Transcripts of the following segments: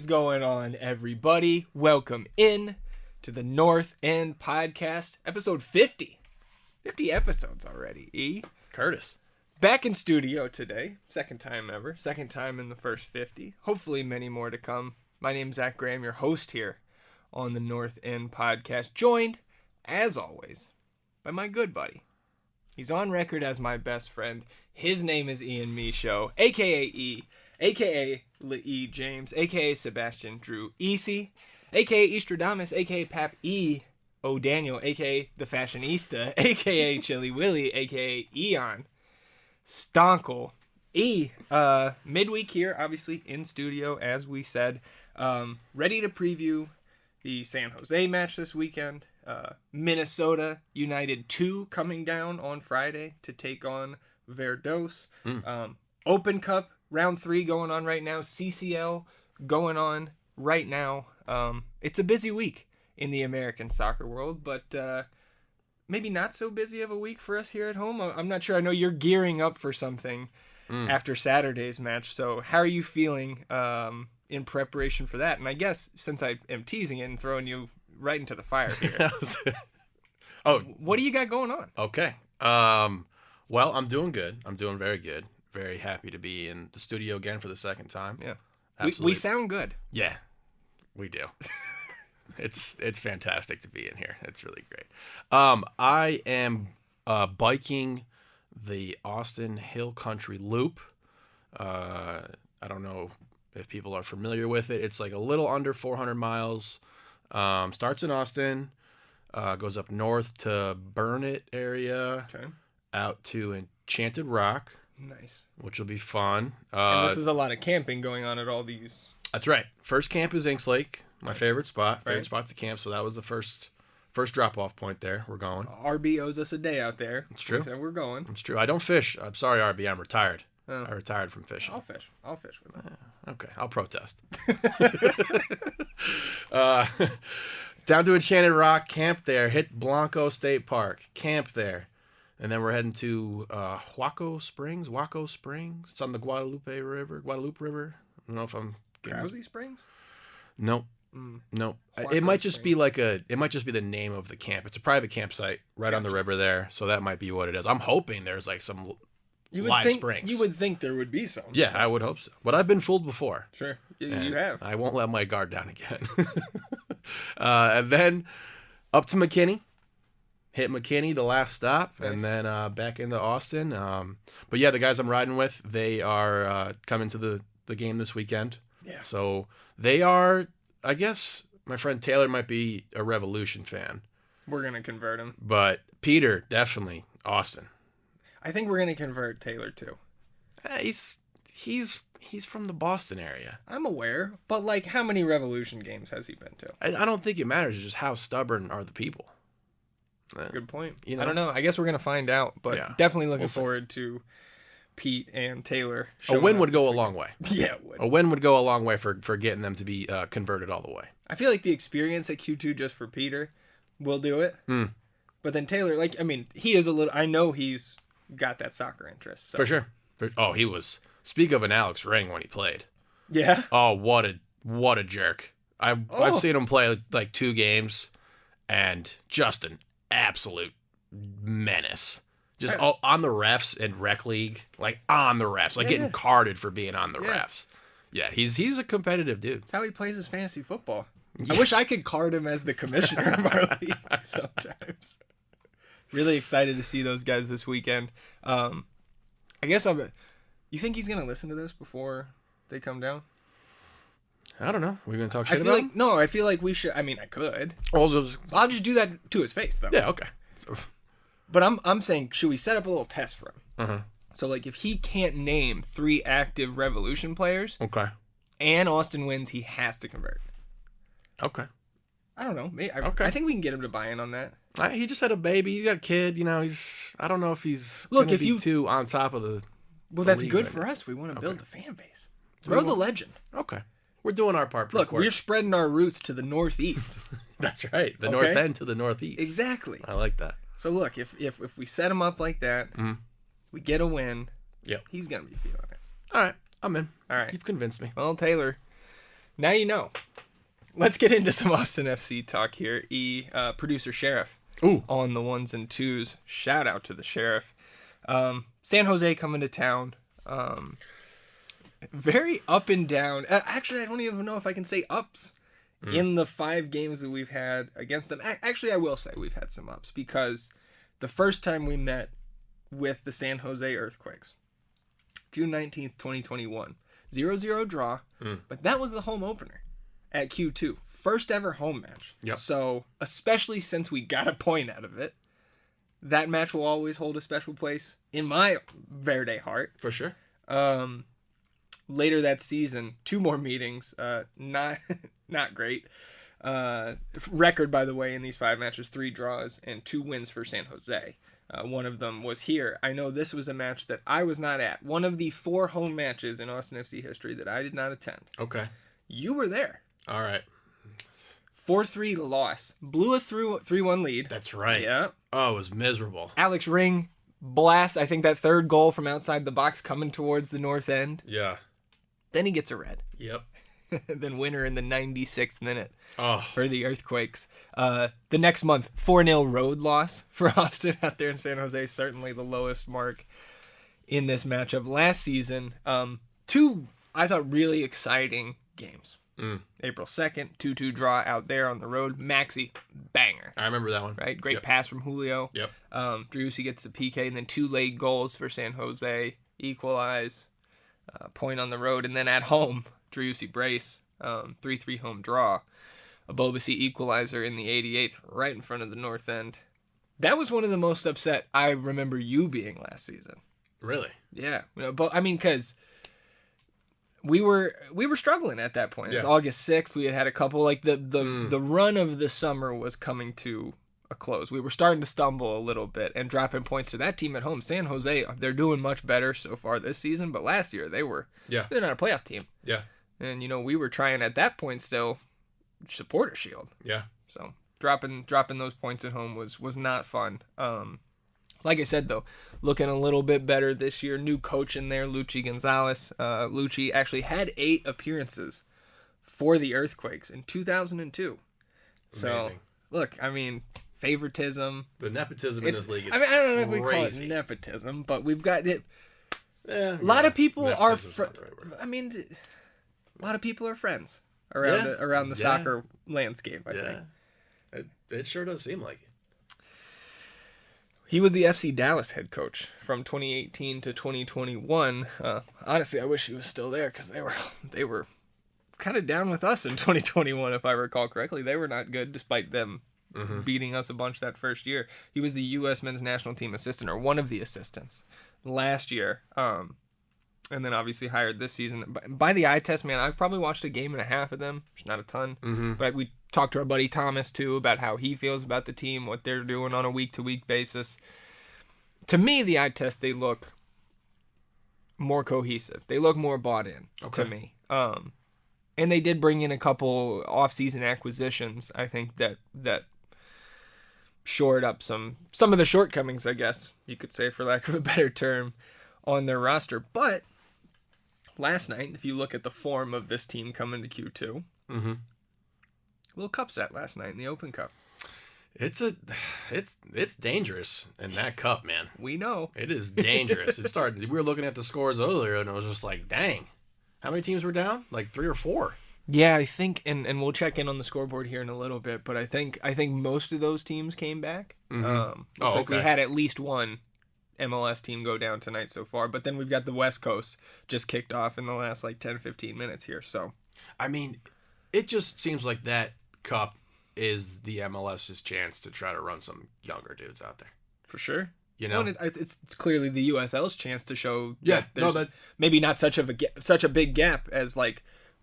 is going on, everybody? Welcome in to the North End Podcast, episode 50. 50 episodes already, E. Curtis. Back in studio today. Second time ever. Second time in the first 50. Hopefully many more to come. My name's Zach Graham, your host here on the North End Podcast. Joined, as always, by my good buddy. He's on record as my best friend. His name is Ian Michaud, a.k.a. E, a.k.a. Lee James, a.k.a. Sebastian Drew Easy, a.k.a. Eastradamus, a.k.a. Pap E. O'Daniel, a.k.a. The Fashionista, a.k.a. Chili Willy, a.k.a. Eon Stonkel. E, midweek here, obviously in studio, as we said, ready to preview the San Jose match this weekend. Minnesota United II coming down on Friday to take on Verdos. Open Cup round 3 going on right now. CCL going on right now. It's a busy week in the American soccer world, but maybe not so busy of a week for us here at home. I'm not sure. I know you're gearing up for something after Saturday's match. So how are you feeling in preparation for that? And I guess since I am teasing it and throwing you right into the fire here. What do you got going on? Okay. Well, I'm doing good. I'm doing very good. Very happy to be in the studio again for the second time. Yeah. Absolutely. We sound good. Yeah, we do. It's fantastic to be in here. It's really great. I am biking the Austin Hill Country Loop. I don't know if people are familiar with it. It's like a little under 400 miles. Starts in Austin, goes up north to Burnett area, out to Enchanted Rock. Nice. Which will be fun. And this is a lot of camping going on at all these. That's right. First camp is Inks Lake, my favorite spot. Favorite spot to camp, so that was the first drop-off point there. We're going. RB owes us a day out there. It's true. So we're going. It's true. I don't fish. I'm sorry, RB. I'm retired. I retired from fishing. I'll fish with them. Okay, I'll protest. Down to Enchanted Rock, camp there. Hit Blanco State Park, camp there. And then we're heading to Waco Springs. It's on the Guadalupe River. I don't know if I'm Drowsy Springs? Nope. Nope. It might just be the name of the camp. It's a private campsite right on the river there, so that might be what it is. I'm hoping there's like some live springs. You would think there would be some. Yeah, I would hope so. But I've been fooled before. Sure. You have. I won't let my guard down again. And then up to McKinney. Hit McKinney, the last stop, nice. And then back into Austin. But yeah, the guys I'm riding with, they are coming to the game this weekend. Yeah. So they are, I guess, my friend Taylor might be a Revolution fan. We're going to convert him. But Peter, definitely Austin. I think we're going to convert Taylor too. He's from the Boston area. I'm aware, but like how many Revolution games has he been to? I don't think it matters. It's just how stubborn are the people. That's a good point. You know? I don't know. I guess we're going to find out, but definitely looking forward to Pete and Taylor. A win would go a long way. Yeah, it would. A win would go a long way for getting them to be converted all the way. I feel like the experience at Q2 just for Peter will do it. But then Taylor, he is a little, I know he's got that soccer interest. So. For sure. He was, speak of an Alex Ring when he played. Yeah. Oh, what a jerk. I've seen him play like 2 games and just an absolute menace. Just on the refs in rec league, getting carded for being on the refs. Yeah, he's a competitive dude. That's how he plays his fantasy football. Yeah. I wish I could card him as the commissioner of our league sometimes. Really excited to see those guys this weekend. I guess you think he's gonna listen to this before they come down? I don't know. We're going to talk shit about him? No, I feel like we should. I mean, I could. I'll just do that to his face, though. Yeah, okay. But I'm saying, should we set up a little test for him? Uh-huh. So, if he can't name 3 active Revolution players, okay, and Austin wins, he has to convert. Okay. I don't know. I think we can get him to buy in on that. He just had a baby. He got a kid. I don't know if he's too on top of the. Well, that's good for us. We want to build the fan base. Grow the legend. Okay. We're doing our part. Look, we're spreading our roots to the northeast. That's right. The north end to the northeast. Exactly. I like that. So look, if we set him up like that, we get a win. Yep. He's gonna be feeling it. All right, I'm in. All right, you've convinced me. Well, Taylor, Now you know. Let's get into some Austin FC talk here. Producer Sheriff. Ooh. On the 1s and 2s. Shout out to the Sheriff. San Jose coming to town. Very up and down. Actually, I don't even know if I can say ups in the 5 games that we've had against them. Actually, I will say we've had some ups because the first time we met with the San Jose Earthquakes, June 19th, 2021, 0-0 draw, but that was the home opener at Q2. First ever home match. Yep. So, especially since we got a point out of it, that match will always hold a special place in my Verde heart. For sure. Later that season, 2 more meetings, not great. Record, by the way, in these 5 matches, 3 draws and 2 wins for San Jose. One of them was here. I know this was a match that I was not at. One of the 4 home matches in Austin FC history that I did not attend. Okay. You were there. All right. 4-3 loss. Blew a 3-1 lead. That's right. Yeah. Oh, it was miserable. Alex Ring blast. I think that 3rd goal from outside the box coming towards the north end. Yeah. Then he gets a red. Yep. Then winner in the 96th minute Oh. for the Earthquakes. The next month, 4-0 road loss for Austin out there in San Jose. Certainly the lowest mark in this matchup. Last season, 2, I thought, really exciting games. April 2nd, 2-2 draw out there on the road. Maxi, banger. I remember that one. Right? Great pass from Julio. Yep. Driussi gets the PK, and then 2 late goals for San Jose. Equalize. Point on the road. And then at home, Driussi brace. 3-3 home draw. A Bobasi equalizer in the 88th, right in front of the north end. That was one of the most upset I remember you being last season. Really? Yeah. But I mean, because we were struggling at that point. It's August 6th. We had a couple, like the run of the summer was coming to a close. We were starting to stumble a little bit and dropping points to that team at home. San Jose, they're doing much better so far this season, but last year they're not a playoff team. Yeah. And we were trying at that point still supporter shield. Yeah. So dropping those points at home was not fun. Like I said, though, looking a little bit better this year. New coach in there, Luchi Gonzalez. Luchi actually had 8 appearances for the Earthquakes in 2002. So, Amazing. look, I mean, favoritism. The nepotism in this league is I don't know if we call it crazy. nepotism, but we've got it. A lot of people are. Nepotism's not the right word. I mean, a lot of people are friends around the soccer landscape. I think It sure does seem like it. he was the FC Dallas head coach from 2018 to 2021. Honestly, I wish he was still there because they were kind of down with us in 2021, if I recall correctly. They were not good, despite them beating us a bunch that first year. He was the U.S. men's national team assistant, or one of the assistants, last year. And then obviously hired this season. By the eye test, man, I've probably watched a game and a half of them. There's not a ton. But we talked to our buddy Thomas, too, about how he feels about the team, what they're doing on a week-to-week basis. To me, the eye test, they look more cohesive. They look more bought in to me. And they did bring in a couple off-season acquisitions, I think, that shored up some of the shortcomings, I guess you could say, for lack of a better term, on their roster. But last night, if you look at the form of this team coming to Q2, little cup set last night in the Open Cup. It's dangerous in that cup, man. We know. It is dangerous. We were looking at the scores earlier, and it was just like, dang. How many teams were down? Like 3 or 4. Yeah, I think, and we'll check in on the scoreboard here in a little bit, but I think most of those teams came back. Looks like we had at least one MLS team go down tonight so far, but then we've got the West Coast just kicked off in the last 10-15 minutes here. So, I mean, it just seems like that cup is the MLS's chance to try to run some younger dudes out there. For sure. Well, it's clearly the USL's chance to show that there's maybe not such a big gap as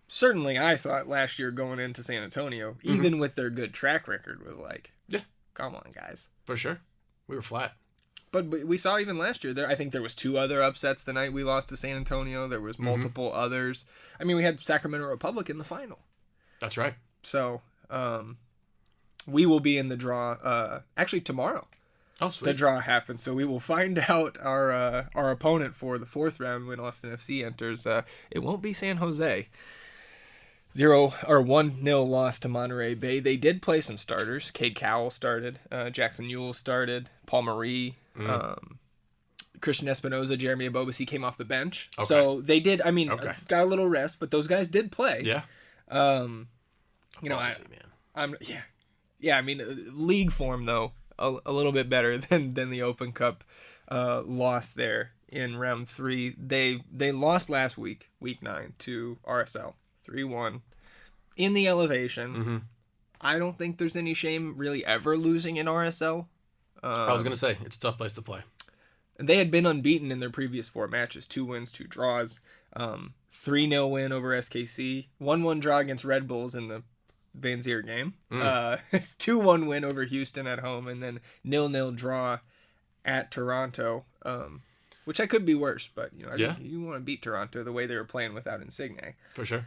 certainly I thought last year going into San Antonio, even with their good track record, was come on, guys. For sure. We were flat. But we saw even last year, I think there was 2 other upsets the night we lost to San Antonio. There was multiple others. I mean, we had Sacramento Republic in the final. That's right. So, we will be in the draw actually tomorrow. Oh, sweet. The draw happens, so we will find out our opponent for the 4th round when Austin FC enters. It won't be San Jose. 1-0 loss to Monterey Bay. They did play some starters. Cade Cowell started. Jackson Ewell started. Paul Marie. Christian Espinoza, Jeremy Abobasi came off the bench. Okay. So they did, got a little rest, but those guys did play. Yeah. League form, though, a little bit better than the Open Cup loss there in round 3. They lost last week, week 9, to RSL, 3-1 in the elevation. Mm-hmm. I don't think there's any shame really ever losing in RSL. I was going to say, it's a tough place to play. They had been unbeaten in their previous 4 matches, 2 wins, 2 draws, 3-0 win over SKC, 1-1 draw against Red Bulls in the Van Zier game, 2-1 win over Houston at home, and then 0-0 draw at Toronto, which I could be worse, but you want to beat Toronto the way they were playing without Insigne. For sure.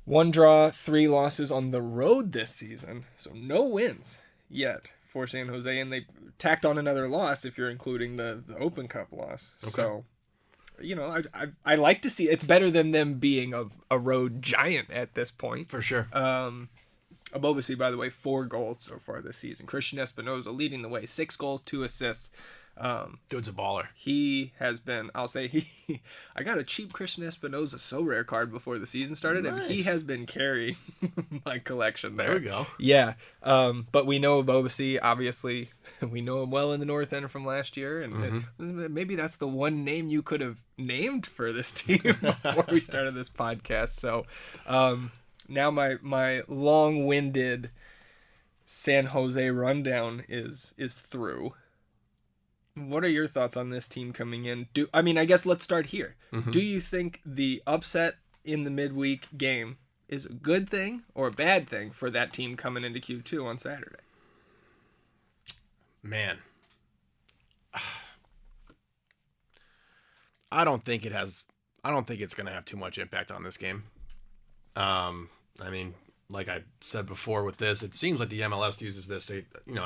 1 draw, 3 losses on the road this season, so no wins yet for San Jose, and they tacked on another loss if you're including the Open Cup loss. Okay. So, I like to see it's better than them being a road giant at this point. For sure. Abobasi, by the way, 4 goals so far this season. Christian Espinoza leading the way, 6 goals, 2 assists. Dude's a baller. He has been, I got a cheap Christian Espinoza so rare card before the season started, nice. And he has been carrying my collection there. There we go. Yeah. But we know Abobasi, obviously, we know him well in the North End from last year, and maybe that's the one name you could have named for this team before we started this podcast. So now my long-winded San Jose rundown is through. What are your thoughts on this team coming in? I guess let's start here. Mm-hmm. Do you think the upset in the midweek game is a good thing or a bad thing for that team coming into Q2 on Saturday? Man. I don't think it's going to have too much impact on this game. Like I said before with this, it seems like the MLS uses this, as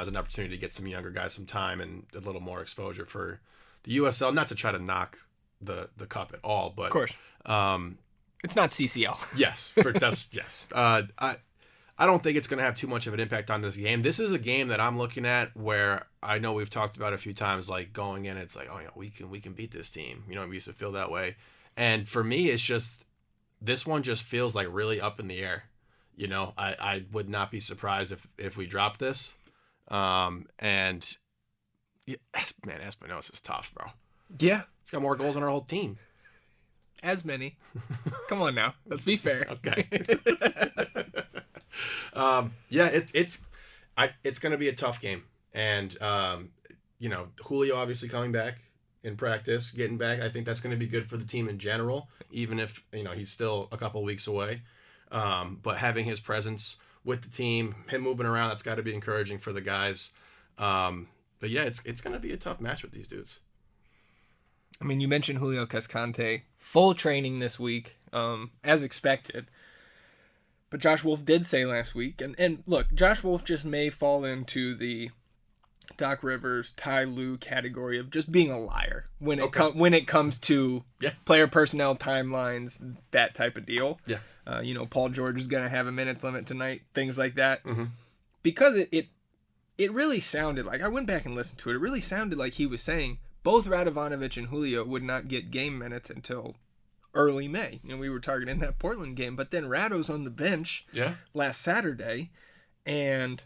an opportunity to get some younger guys some time and a little more exposure for the USL. Not to try to knock the cup at all, but of course, it's not CCL. Yes, yes. I don't think it's going to have too much of an impact on this game. This is a game that I'm looking at where I know we've talked about a few times, like going in, it's like, we can beat this team. We used to feel that way, and for me, it's just this one just feels like really up in the air. I would not be surprised if we drop this. And yeah, man, Espinosa is tough, bro. Yeah. He's got more goals than our whole team. As many. Come on now. Let's be fair. Okay. It's going to be a tough game. And, Julio obviously coming back in practice, getting back. I think that's going to be good for the team in general, even if, he's still a couple weeks away. But having his presence with the team, him moving around, that's got to be encouraging for the guys. But yeah, it's going to be a tough match with these dudes. You mentioned Julio Cascante, full training this week, as expected. But Josh Wolff did say last week, and look, Josh Wolff just may fall into the Doc Rivers, Ty Lue category of just being a liar when it comes to player personnel timelines, that type of deal. Yeah. Paul George is going to have a minutes limit tonight, things like that. Mm-hmm. Because it really sounded like, I went back and listened to it, it really sounded like he was saying both Radovanovic and Julio would not get game minutes until early May. We were targeting that Portland game, but then Rado's on the bench last Saturday, and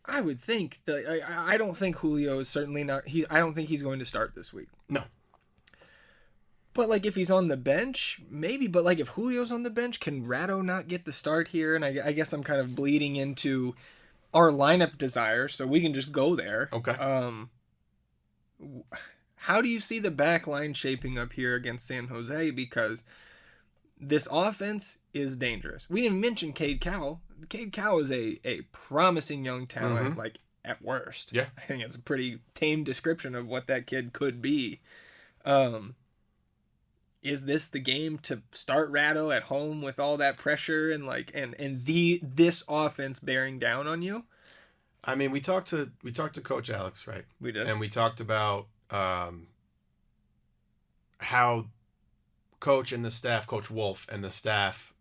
I would think that I don't think Julio is certainly not. I don't think he's going to start this week. No. But if he's on the bench, maybe. But if Julio's on the bench, can Rado not get the start here? And I guess I'm kind of bleeding into our lineup desire, so we can just go there. Okay. How do you see the back line shaping up here against San Jose? Because this offense is dangerous. We didn't mention Cade Cowell. Cade Cowell is a promising young talent, at worst. Yeah. I think it's a pretty tame description of what that kid could be. Is this the game to start Rado at home with all that pressure and this offense bearing down on you? We talked to Coach Alex, right? We did. And we talked about how Coach and the staff, Coach Wolff and the staff,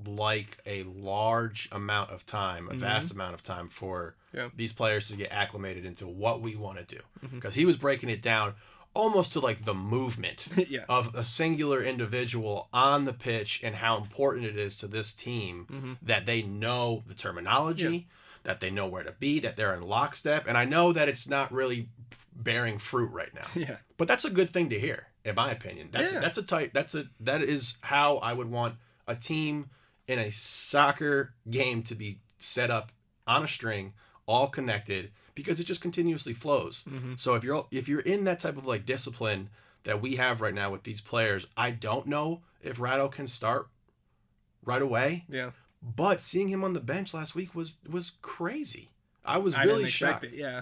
like a large amount of time, a vast amount of time for these players to get acclimated into what we want to do. Because he was breaking it down almost to like the movement of a singular individual on the pitch and how important it is to this team that they know the terminology, that they know where to be, that they're in lockstep. And I know that it's not really bearing fruit right now. Yeah. But that's a good thing to hear, in my opinion. That is how I would want a team in a soccer game to be set up on a string, all connected, because it just continuously flows. So if you're in that type of like discipline that we have right now with these players, I don't know if Rado can start right away. Yeah. But seeing him on the bench last week was crazy. I was really shocked. It, yeah.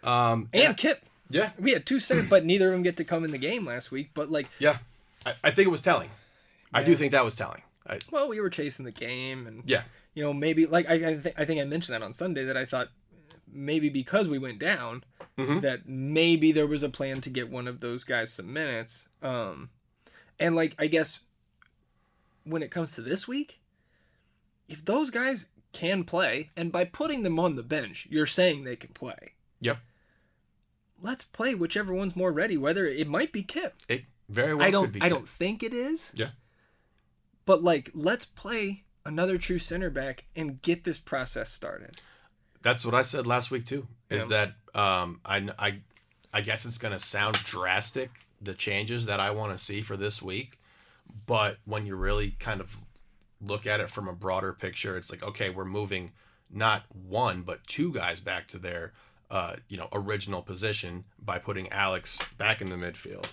And Kip. Yeah. We had 2 centers, but neither of them get to come in the game last week. But like, yeah, I think it was telling. Yeah. I do think that was telling. Well, we were chasing the game, and yeah, maybe like I think I mentioned that on Sunday that I thought maybe because we went down that maybe there was a plan to get one of those guys some minutes. And like I guess when it comes to this week, if those guys can play, and by putting them on the bench, you're saying they can play. Yep. Let's play whichever one's more ready. Whether it might be Kip. It very well could be Kip. I don't think it is. Yeah. But like, let's play another true center back and get this process started. That's what I said last week too. Is that I guess it's gonna sound drastic, the changes that I want to see for this week, but when you really kind of look at it from a broader picture, it's like, okay, we're moving not 1 but 2 guys back to their original position by putting Alex back in the midfield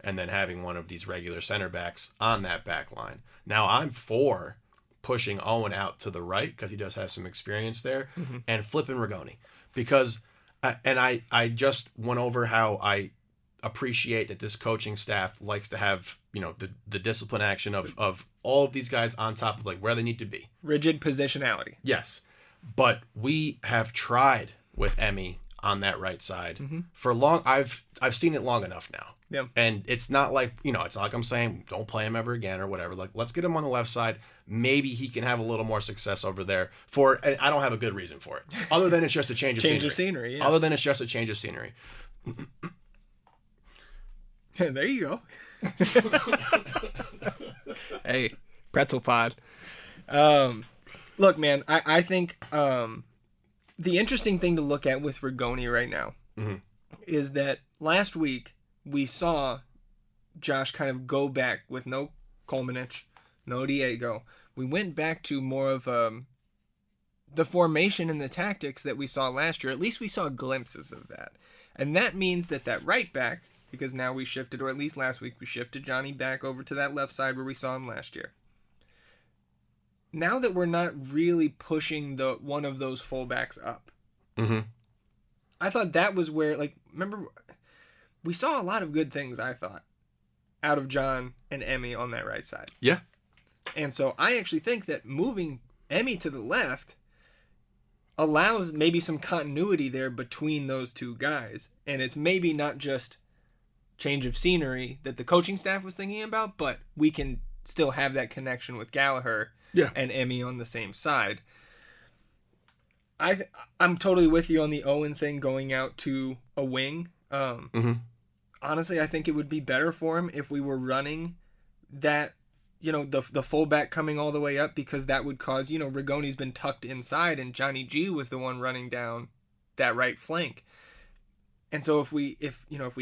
and then having one of these regular center backs on that back line. Now I'm for pushing Owen out to the right because he does have some experience there and flipping Rigoni because I just went over how I appreciate that this coaching staff likes to have the discipline action of all of these guys on top of like where they need to be. Rigid positionality. Yes. But we have tried with Emmy on that right side for long. I've seen it long enough now. Yeah. And it's not like, it's not like I'm saying don't play him ever again or whatever. Like, let's get him on the left side. Maybe he can have a little more success over there and I don't have a good reason for it. Other than it's just a change of scenery. Yeah. Other than it's just a change of scenery. There you go. Hey, pretzel pod. Look, man, I think the interesting thing to look at with Rigoni right now is that last week we saw Josh kind of go back with no Kolmanič, no Diego. We went back to more of the formation and the tactics that we saw last year. At least we saw glimpses of that. And that means that right back, because now we shifted, or at least last week, we shifted Johnny back over to that left side where we saw him last year. Now that we're not really pushing one of those fullbacks up, I thought that was where, like, remember, we saw a lot of good things, I thought, out of John and Emmy on that right side. Yeah. And so I actually think that moving Emmy to the left allows maybe some continuity there between those two guys. And it's maybe not just change of scenery that the coaching staff was thinking about, but we can still have that connection with Gallagher and Emmy on the same side. I'm totally with you on the Owen thing going out to a wing. Honestly, I think it would be better for him if we were running that, the fullback coming all the way up, because that would cause, Rigoni's been tucked inside and Johnny G was the one running down that right flank. And so if we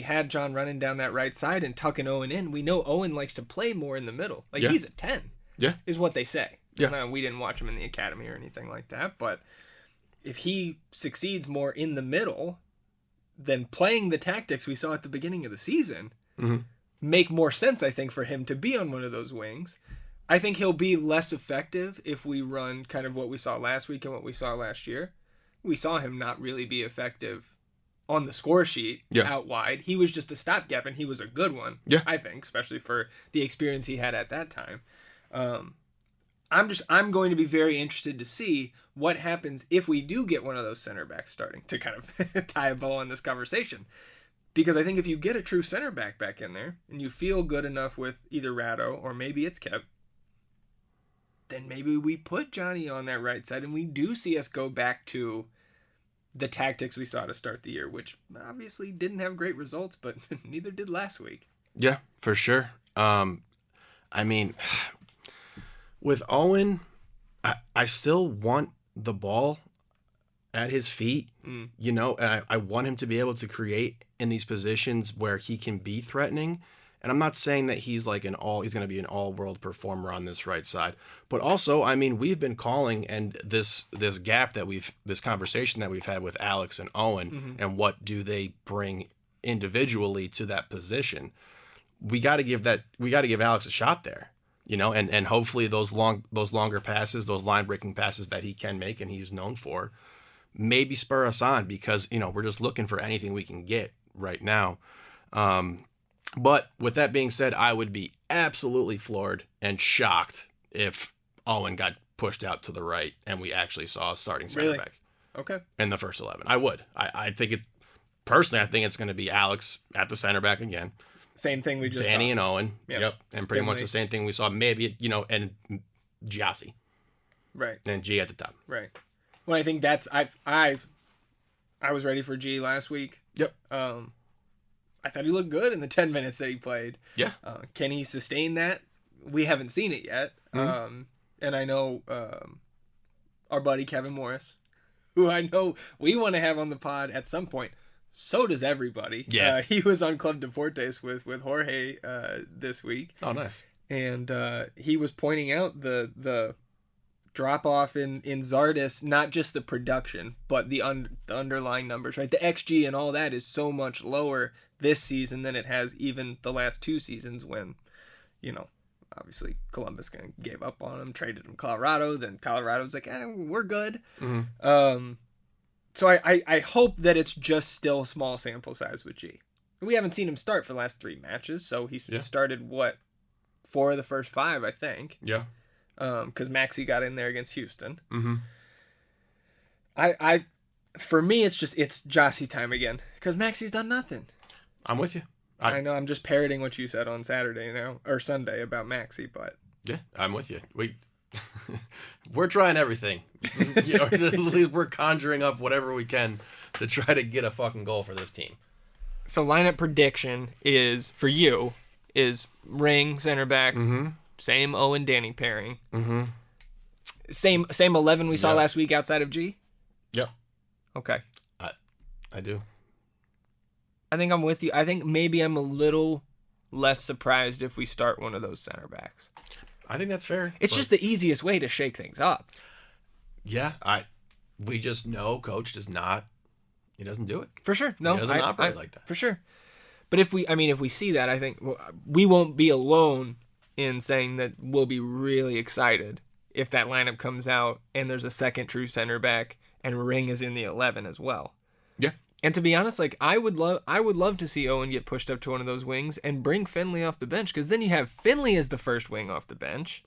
had John running down that right side and tucking Owen in, we know Owen likes to play more in the middle. Like he's a 10. Yeah. Is what they say. Yeah. No, we didn't watch him in the academy or anything like that, but if he succeeds more in the middle, then playing the tactics we saw at the beginning of the season make more sense, I think, for him to be on one of those wings. I think he'll be less effective if we run kind of what we saw last week and what we saw last year. We saw him not really be effective on the score sheet out wide. He was just a stopgap, and he was a good one, I think, especially for the experience he had at that time. I'm going to be very interested to see what happens if we do get one of those center backs starting, to kind of tie a bow on this conversation. Because I think if you get a true center back in there and you feel good enough with either Rado or maybe it's Kip, then maybe we put Johnny on that right side and we do see us go back to the tactics we saw to start the year, which obviously didn't have great results, but neither did last week. Yeah, for sure. I mean, with Owen, I still want the ball at his feet, you know, and I want him to be able to create in these positions where he can be threatening. And I'm not saying that he's going to be an all-world performer on this right side, but also, I mean, we've been calling, and this gap that this conversation that we've had with Alex and Owen, and what do they bring individually to that position? We got to give Alex a shot there, you know, and hopefully those longer passes, those line-breaking passes that he can make and he's known for, maybe spur us on, because, you know, we're just looking for anything we can get right now. But with that being said, I would be absolutely floored and shocked if Owen got pushed out to the right and we actually saw a starting center back. Okay. In the first 11. I would. I think personally, I think it's going to be Alex at the center back again. Same thing we just Danny saw. and Owen. Yep. And pretty much the same thing we saw, maybe, you know, and Giassi. Right. And G at the top. Right. Well, I think that's I was ready for G last week. Yep. I thought he looked good in the 10 minutes that he played. Yeah. Can he sustain that? We haven't seen it yet. And I know our buddy Kevin Morris, who I know we want to have on the pod at some point. So does everybody. Yeah. He was on Club Deportes with Jorge this week. Oh, nice. And he was pointing out the drop off in Zardes, not just the production, but the underlying numbers, right? The XG and all that is so much lower this season than it has even the last two seasons, when, you know, obviously Columbus kind of gave up on him, traded him Colorado, then Colorado's like, we're good. So I hope that it's just still small sample size with G. We haven't seen him start for the last 3 matches, so he started, 4 of the first 5, I think. Yeah. Because Maxey got in there against Houston. For me, it's Jossie time again, because Maxey's done nothing. I'm with you. I know I'm just parroting what you said on Saturday now, or Sunday, about Maxey, but yeah, I'm with you. We're trying everything. You know, we're conjuring up whatever we can to try to get a fucking goal for this team. So lineup prediction is, for you, is Ring center back, same Owen Danny pairing, same 11 we saw last week outside of G. Yep. Okay. I do. I think I'm with you. I think maybe I'm a little less surprised if we start one of those center backs. I think that's fair. It's just the easiest way to shake things up. Yeah, we just know Coach does not. He doesn't do it. For sure. No, he doesn't operate like that. For sure. But if we see that, I think we won't be alone in saying that we'll be really excited if that lineup comes out and there's a second true center back and Ring is in the 11 as well. Yeah. And to be honest, like I would love to see Owen get pushed up to one of those wings and bring Finley off the bench, because then you have Finley as the first wing off the bench.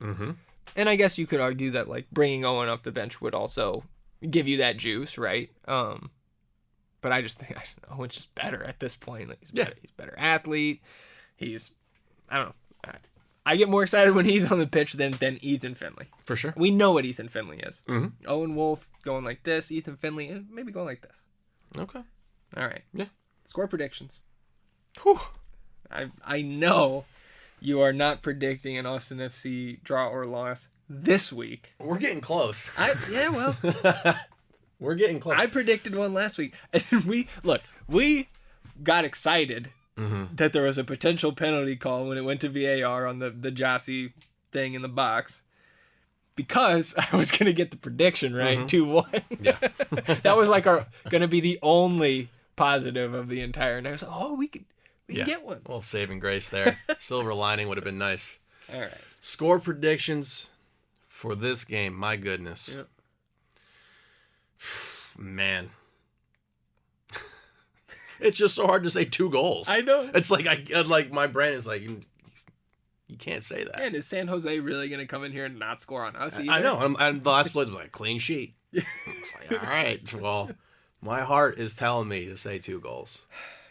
And I guess you could argue that like bringing Owen off the bench would also give you that juice, right? But I just think Owen's just better at this point. Like, he's better. He's a better athlete. I don't know. I get more excited when he's on the pitch than Ethan Finley. For sure. We know what Ethan Finley is. Owen Wolff going like this. Ethan Finley maybe going like this. Okay. All right. Yeah. Score predictions. Whew. I know you are not predicting an Austin FC draw or loss this week. We're getting close. We're getting close. I predicted one last week. And we got excited that there was a potential penalty call when it went to VAR on the Jossie thing in the box, because I was going to get the prediction right, 2-1. Yeah. That was like going to be the only positive of the entire night. I was like, we can get one. Well, saving grace there. Silver lining would have been nice. All right. Score predictions for this game. My goodness. Yep. Man. It's just so hard to say 2 goals. I know. It's like my brain is like, you can't say that. And is San Jose really going to come in here and not score on us either? I know. And the last play was like, clean sheet. It's like, all right. Well, my heart is telling me to say 2 goals.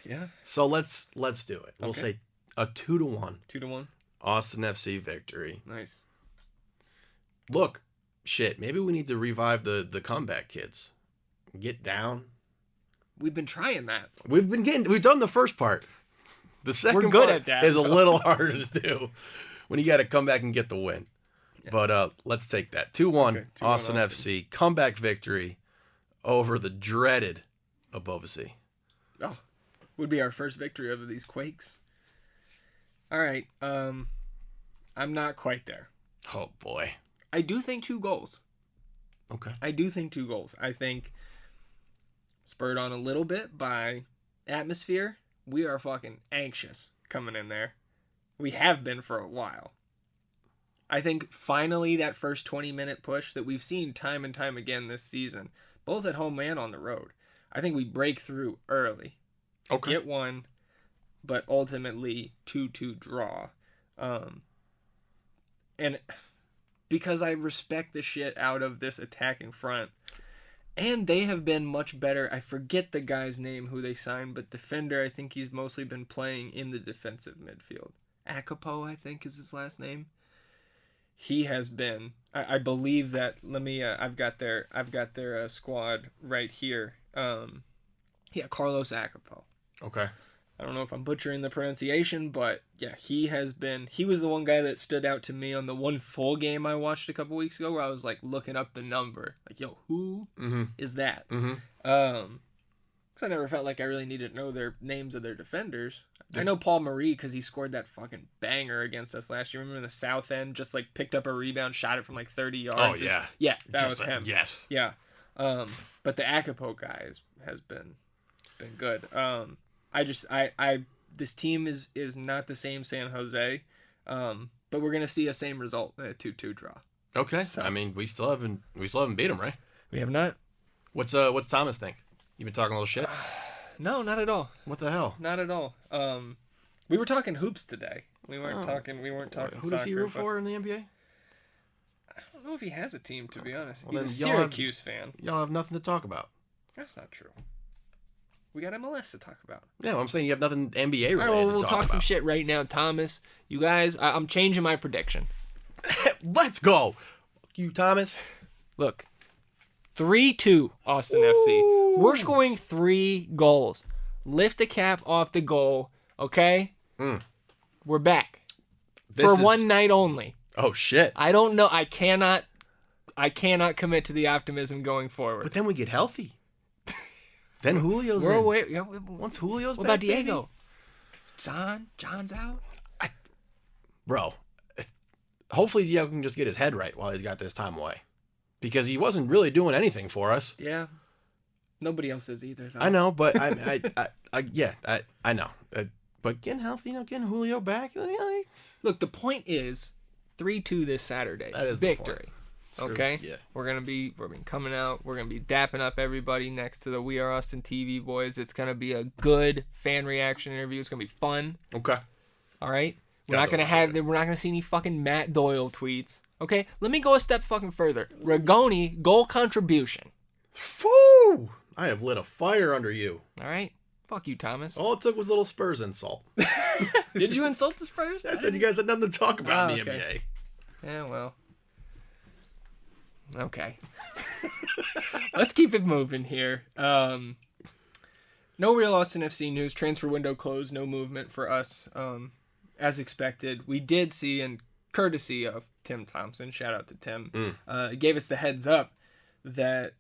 Yeah. So let's do it. We'll say a 2-1. 2-1. Austin FC victory. Nice. look, shit, maybe we need to revive the comeback kids. Get down. We've been trying that. We've done the first part. The second We're good part at that, is a though. little harder to do when you got to come back and get the win. Yeah. But let's take that. 2-1, okay, 2-1 Austin FC. Comeback victory over the dreaded Abovasi. Oh, would be our first victory over these Quakes. All right. I'm not quite there. Oh, boy. I do think 2 goals. Okay. I do think 2 goals. I think spurred on a little bit by atmosphere. We are fucking anxious coming in there. We have been for a while. I think finally that first 20-minute push that we've seen time and time again this season, both at home and on the road, I think we break through early. Okay. Get one, but ultimately 2-2 draw. And because I respect the shit out of this attacking front, and they have been much better. I forget the guy's name who they signed, but defender, I think he's mostly been playing in the defensive midfield. Akapo, I think, is his last name. He has been. I believe that. Let me. I've got their squad right here. Carlos Akapo. Okay. I don't know if I'm butchering the pronunciation, but yeah, he has been. He was the one guy that stood out to me on the one full game I watched a couple weeks ago, where I was like looking up the number, like, yo, who is that? Mm-hmm. Because I never felt like I really needed to know their names of their defenders. I know Paul Marie because he scored that fucking banger against us last year. Remember in the South End, just like picked up a rebound, shot it from like 30 yards. Oh yeah, yeah, that was him. Yes, yeah. But the Akapo guy has been good. This team is not the same San Jose, but we're gonna see a same result, a 2-2 draw. Okay. So, I mean, we still haven't beat them, right? We have not. What's Thomas think? You been talking a little shit? No, not at all. What the hell? Not at all. We were talking hoops today. We weren't talking. Who does he root for in the NBA? I don't know if he has a team, to be honest. Well, he's a Syracuse fan. Y'all have nothing to talk about. That's not true. We got MLS to talk about. Yeah, well, I'm saying you have nothing NBA related. All right, well, we'll talk some shit right now, Thomas. You guys, I'm changing my prediction. Let's go. Fuck you, Thomas. Look, 3-2 Austin FC. We're scoring 3 goals. Lift the cap off the goal, okay? We're back. One night only. Oh, shit. I don't know. I cannot commit to the optimism going forward. But then we get healthy. Then Julio's We're in. away. Yeah, Once Julio's what back, about Diego? Baby? John's out? Bro, hopefully Diego can just get his head right while he's got this time away. Because he wasn't really doing anything for us. Yeah. Nobody else is either. Though. I know, but I know. But getting healthy, getting Julio back. Look, the point is 3-2 this Saturday. That is victory. Okay? Yeah. We're gonna be coming out. We're gonna be dapping up everybody next to the We Are Austin TV boys. It's gonna be a good fan reaction interview. It's gonna be fun. Okay. All right. We're not gonna see any fucking Matt Doyle tweets. Okay. Let me go a step fucking further. Rigoni goal contribution. Woo! I have lit a fire under you. All right. Fuck you, Thomas. All it took was a little Spurs insult. Did you insult the Spurs? I said you guys had nothing to talk about in the NBA. Yeah, well. Okay. Let's keep it moving here. No real Austin FC news. Transfer window closed. No movement for us. As expected. We did see, and courtesy of Tim Thompson, shout out to Tim, gave us the heads up that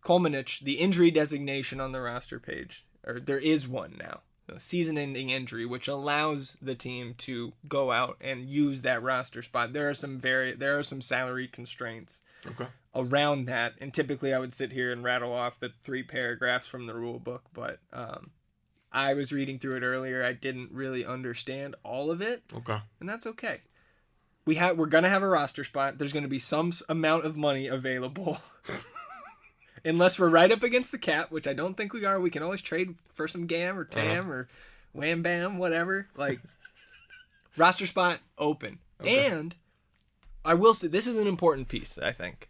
Kolmanič, the injury designation on the roster page, or there is one now, a season-ending injury, which allows the team to go out and use that roster spot. There are some salary constraints around that, and typically I would sit here and rattle off the 3 paragraphs from the rule book, but I was reading through it earlier. I didn't really understand all of it, and that's okay. We're gonna have a roster spot. There's gonna be some amount of money available. Unless we're right up against the cap, which I don't think we are. We can always trade for some GAM or TAM or Wham Bam, whatever. Like, roster spot open. And I will say, this is an important piece, I think,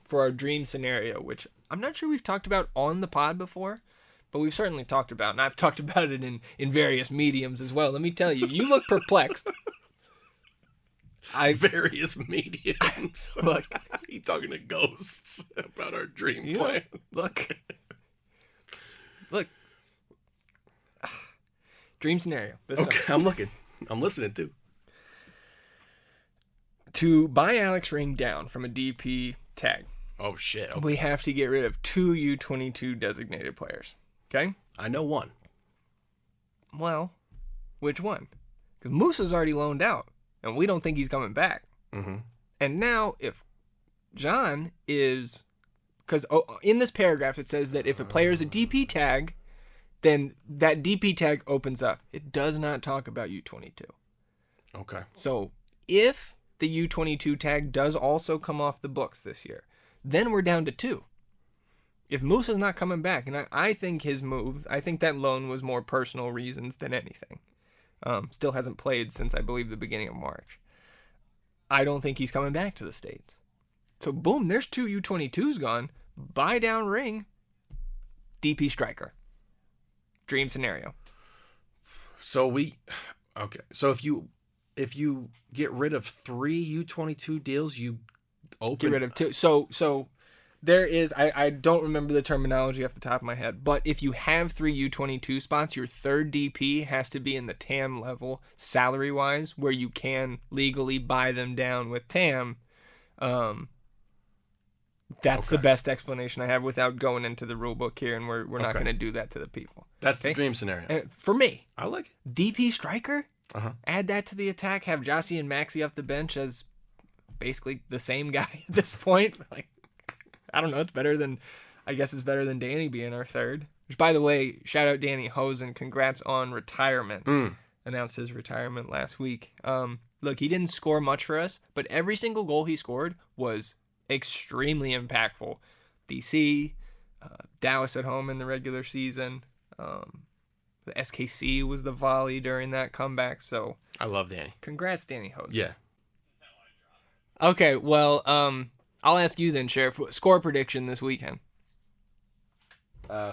for our dream scenario, which I'm not sure we've talked about on the pod before, but we've certainly talked about, and I've talked about it in various mediums as well. Let me tell you, you look perplexed. various mediums. Look, He's talking to ghosts about our dream you know, plans. look. Dream scenario. Okay, I'm looking. I'm listening too. To buy Alex Ring down from a DP tag, Oh shit. Okay. we have to get rid of 2 U22 designated players. Okay? I know one. Well, which one? Because Musa's already loaned out, and we don't think he's coming back. Mm-hmm. And now, if John is... Because in this paragraph, it says that if a player is a DP tag, then that DP tag opens up. It does not talk about U22. Okay. So if the U22 tag does also come off the books this year, then we're down to 2. If Musa's not coming back, and I think his move, I think that loan was more personal reasons than anything. Still hasn't played since, I believe, the beginning of March. I don't think he's coming back to the States. So boom, there's 2 U22s gone. Buy down Ring. DP striker. Dream scenario. So So if you get rid of 3 U22 deals, you open. Get rid of 2. So there is, I don't remember the terminology off the top of my head, but if you have 3 U22 spots, your third DP has to be in the TAM level salary-wise, where you can legally buy them down with TAM. That's the best explanation I have without going into the rule book here, and we're not going to do that to the people. That's the dream scenario. And for me, I like it. DP striker, Uh-huh. add that to the attack, have Jossie and Maxi off the bench as basically the same guy at this point. Like, I don't know, it's better than Danny being our third. Which, by the way, shout out Danny Hosen, congrats on retirement. Announced his retirement last week. Look, he didn't score much for us, but every single goal he scored was extremely impactful. DC, Dallas at home in the regular season. The SKC was the volley during that comeback. So I love Danny. Congrats, Danny Hosen. Yeah. Okay, well, I'll ask you then, Sheriff. Score prediction this weekend.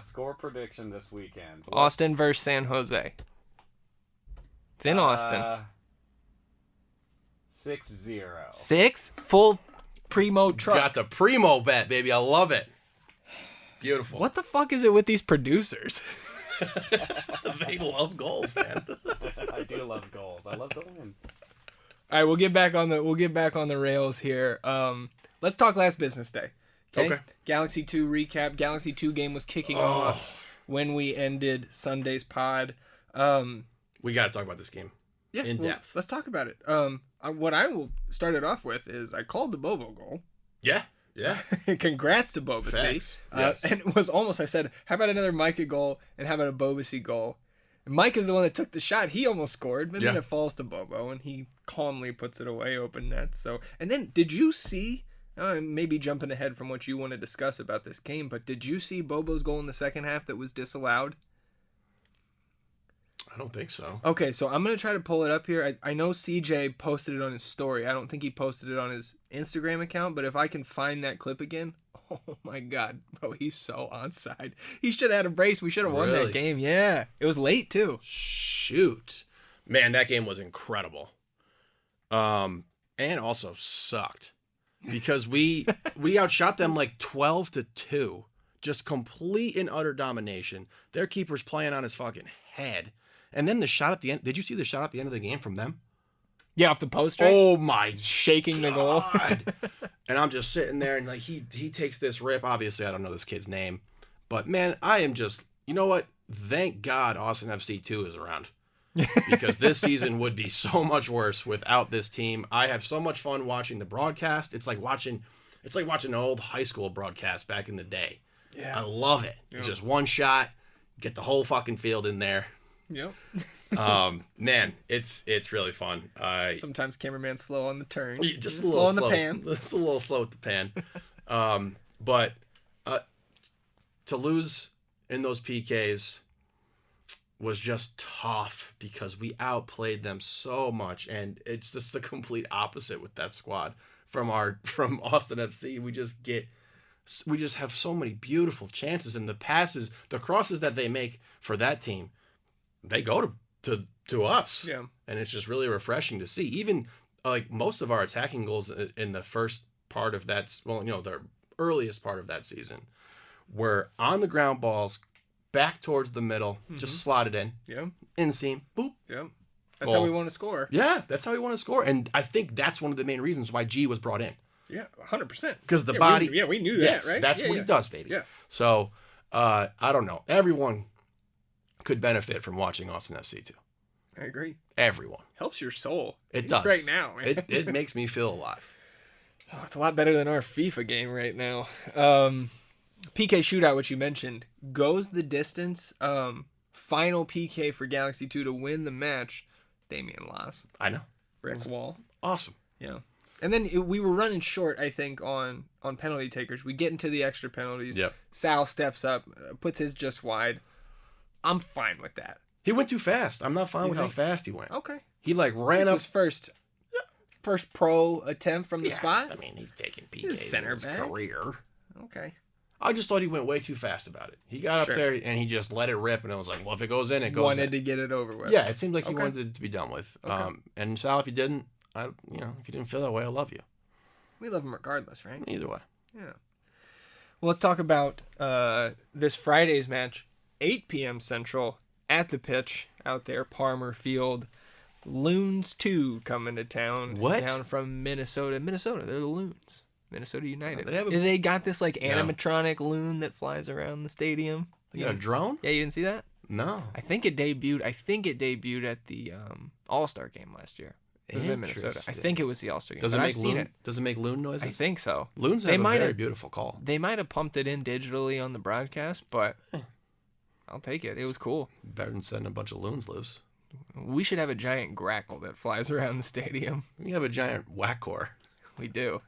Score prediction this weekend. Austin versus San Jose. It's in Austin. 6-0. 6? Full primo truck. Got the primo bet, baby. I love it. Beautiful. What the fuck is it with these producers? They love goals, man. I do love goals. I love to win. All right, we'll get back on the rails here. Let's talk last business day. Okay. Galaxy 2 recap. Galaxy 2 game was kicking off when we ended Sunday's pod. We got to talk about this game in depth. Let's talk about it. What I will start it off with is I called the Bobo goal. Yeah. Yeah. Congrats to Bobacy. Yes. And it was almost, I said, how about another Micah goal and how about a Bobacy goal? And Mike is the one that took the shot. He almost scored, but then it falls to Bobo, and he calmly puts it away, open net. So, and then did you see, maybe jumping ahead from what you want to discuss about this game, but did you see Bobo's goal in the second half that was disallowed? I don't think so. Okay, so I'm going to try to pull it up here. I know CJ posted it on his story. I don't think he posted it on his Instagram account, but if I can find that clip again, oh my God, bro, he's so onside. He should have had a brace. We should have won that game. Yeah, it was late too. Shoot. Man, that game was incredible. And also sucked because we outshot them like 12-2. Just complete and utter domination. Their keeper's playing on his fucking head. And then the shot at the end. Did you see the shot at the end of the game from them? Yeah, off the post, right? Oh my shaking the goal. And I'm just sitting there and like he takes this rip. Obviously, I don't know this kid's name. But man, I am just, you know what? Thank God Austin FC 2 is around. Because this season would be so much worse without this team. I have so much fun watching the broadcast. It's like watching an old high school broadcast back in the day. Yeah. I love it. Yep. It's just one shot, get the whole fucking field in there. Yep. Man, it's really fun. Sometimes cameraman's slow on the turn. Just a little slow on the pan. Just a little slow with the pan. But to lose in those PKs was just tough because we outplayed them so much, and it's just the complete opposite with that squad from Austin FC. We just have so many beautiful chances, and the passes, the crosses that they make for that team, they go to us. Yeah. And it's just really refreshing to see. Even like most of our attacking goals in the first part of that, well, the earliest part of that season were on the ground balls, back towards the middle, just slotted in. Yeah. Inseam, boop. Yeah. That's how we want to score. Yeah, that's how we want to score. And I think that's one of the main reasons why G was brought in. Yeah, 100%. Because the body... we knew yes, that, right? That's what he does, baby. Yeah. So, I don't know. Everyone could benefit from watching Austin FC too. I agree. Everyone. Helps your soul. It does. Right now, man. It makes me feel alive. Oh, it's a lot better than our FIFA game right now. PK shootout, which you mentioned, goes the distance. Final PK for Galaxy 2 to win the match. Damian Loss. I know. Brick wall. Awesome. Yeah. And then we were running short, I think, on penalty takers. We get into the extra penalties. Yep. Sal steps up, puts his just wide. I'm fine with that. He went too fast. I'm not fine with how fast he went. Okay. He ran It's up. his first pro attempt from the spot. I mean, he's taking He's PKs center in his back. career. Okay. I just thought he went way too fast about it. He got up there and he just let it rip, and it was like, well, if it goes in, it goes Wanted in. to get it over with. Yeah, it seemed like he wanted it to be done with. Okay. And Sal, if you didn't, if you didn't feel that way, I love you. We love him regardless, right? Either way. Yeah. Well, let's talk about this Friday's match, 8 p.m. Central, at the pitch out there, Palmer Field. Loons II coming to town. What? Down from Minnesota. Minnesota, they're the Loons. Minnesota United. They have they got this like animatronic loon that flies around the stadium. You got a drone? Yeah, you didn't see that? No. I think it debuted at the All-Star game last year. It was in Minnesota. I think it was the All-Star game. Does it I've seen it. Does it make loon noises? I think so. Loons have a very beautiful call. They might have pumped it in digitally on the broadcast, but I'll take it. It was cool. Better than sending a bunch of loons loose. We should have a giant grackle that flies around the stadium. We have a giant whackor. We do.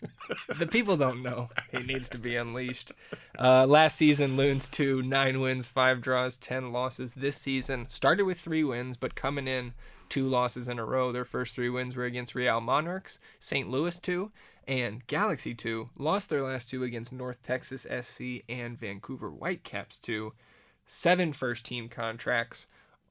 The people don't know. He needs to be unleashed. Last season, Loons 2, 9 wins, 5 draws, 10 losses. This season started with 3 wins, but coming in 2 losses in a row. Their first 3 wins were against Real Monarchs, St. Louis 2, and Galaxy 2. Lost their last 2 against North Texas SC and Vancouver Whitecaps 2. 7 first-team contracts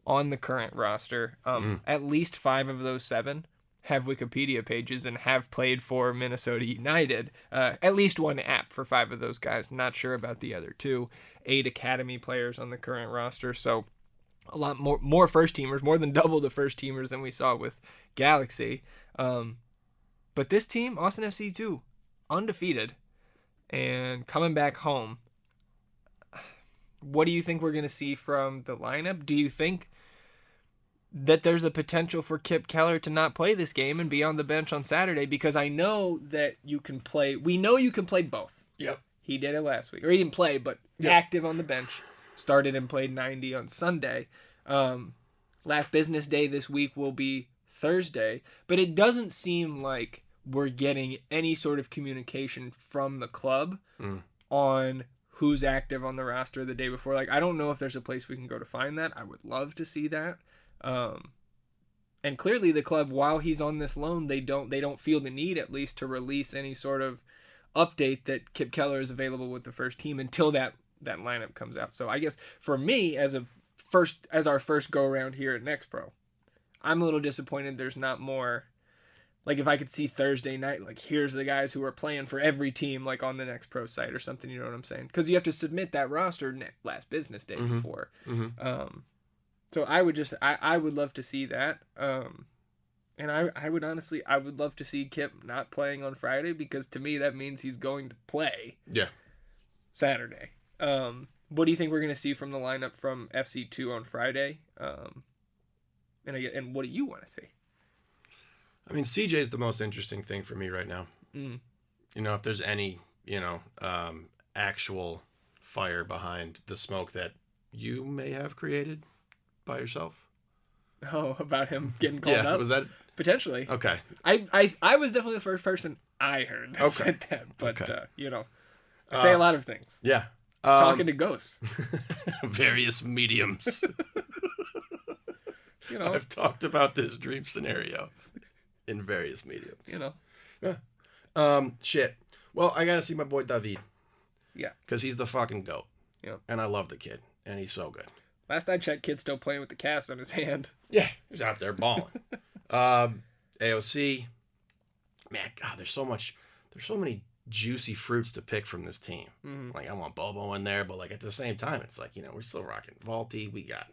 on the current roster. At least 5 of those 7 have Wikipedia pages and have played for Minnesota United. At least 1 app for 5 of those guys. Not sure about the other 2. 8 academy players on the current roster. So a lot more first-teamers, more than double the first-teamers than we saw with Galaxy. But this team, Austin FC 2, undefeated and coming back home. What do you think we're going to see from the lineup? Do you think that there's a potential for Kip Keller to not play this game and be on the bench on Saturday? Because I know that you can play. We know you can play both. Yep. He did it last week. Or he didn't play, but active on the bench. Started and played 90 on Sunday. Last business day this week will be Thursday. But it doesn't seem like we're getting any sort of communication from the club on who's active on the roster the day before. Like, I don't know if there's a place we can go to find that. I would love to see that. And clearly the club, while he's on this loan, they don't feel the need, at least, to release any sort of update that Kip Keller is available with the first team until that lineup comes out. So I guess for me, as our first go around here at Next Pro, I'm a little disappointed there's not more. Like, if I could see Thursday night, like, here's the guys who are playing for every team, like, on the Next Pro site or something, you know what I'm saying? Because you have to submit that roster last business day before. So I would love to see that. And I would honestly, I would love to see Kip not playing on Friday, because to me that means he's going to play Saturday. What do you think we're going to see from the lineup from FC2 on Friday? And what do you want to see? I mean, CJ is the most interesting thing for me right now. You know, if there's any, actual fire behind the smoke that you may have created by yourself. Oh, about him getting called up? Was that potentially? Okay. I was definitely the first person I heard that said that, but I say a lot of things. Yeah. Talking to ghosts. Various mediums. I've talked about this dream scenario in various mediums. Shit. Well, I gotta see my boy David. Yeah. Because he's the fucking GOAT. Yeah. And I love the kid. And he's so good. Last I checked, kid's still playing with the cast on his hand. Yeah. He's out there balling. AOC. man, God, there's so many juicy fruits to pick from this team. Mhm. Like I want Bobo in there, but like at the same time, it's like, we're still rocking Valty. We got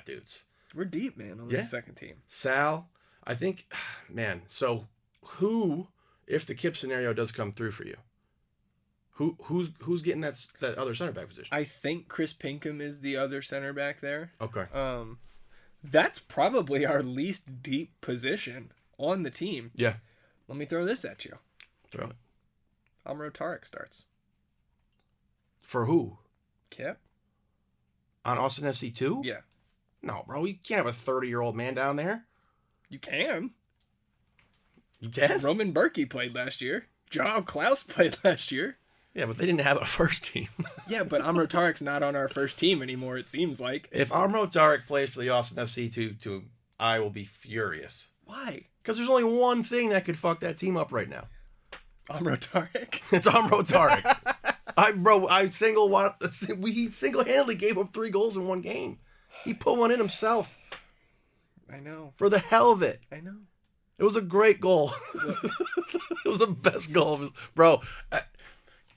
dudes. We're deep, man, on the second team. Sal, I think, man. So who, if the Kip scenario does come through for you, who's getting that other center back position? I think Chris Pinkham is the other center back there. Okay. That's probably our least deep position on the team. Yeah. Let me throw this at you. Throw it. Amro Tarek starts. For who? Kip? On Austin FC 2? Yeah. No, bro. You can't have a 30-year-old man down there. You can. You can? Roman Berkey played last year. Joao Klaus played last year. Yeah, but they didn't have a first team. Yeah, but Amro Tarek's not on our first team anymore, it seems like. If Amro Tarek plays for the Austin FC 2, I will be furious. Why? Because there's only one thing that could fuck that team up right now. Amro Tarek? It's Amro Tarek. He single-handedly gave up 3 goals in one game. He put one in himself. I know. For the hell of it. I know. It was a great goal. It was the best goal of his... Bro,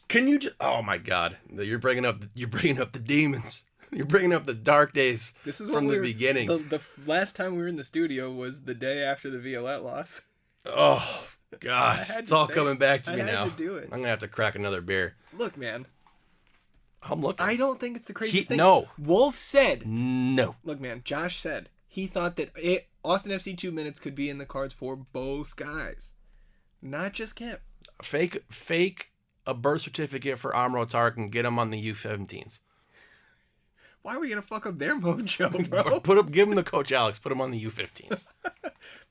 can you just... Oh, my God. You're bringing up the demons. You're bringing up the dark days This is from the beginning. The last time we were in the studio was the day after the Violette loss. Oh, God. It's all coming back to me now. I had to do it. I'm going to have to crack another beer. Look, man. I'm looking. I don't think it's the craziest thing. No. Wolff said... No. Look, man. Josh said he thought that Austin FC 2 minutes could be in the cards for both guys. Not just Kip. Fake a birth certificate for Amro Tarek and get him on the U17s. Why are we going to fuck up their mojo, bro? Give him the Coach Alex. Put him on the U15s.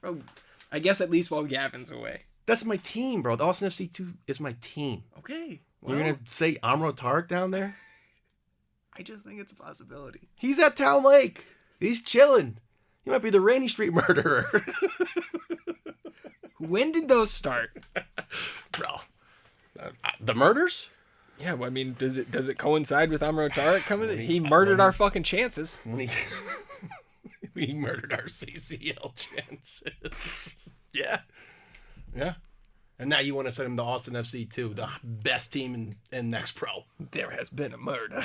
Bro, I guess at least while Gavin's away. That's my team, bro. The Austin FC 2 is my team. Okay. Well, You're going to say Amro Tarek down there? I just think it's a possibility. He's at Town Lake. He's chilling. He might be the Rainy Street murderer. When did those start? Bro. The murders? Yeah, well, I mean, does it coincide with Amro Tarek coming in? He murdered our fucking chances. We murdered our CCL chances. Yeah. Yeah. And now you want to send him to Austin FC 2, the best team in Next Pro. There has been a murder.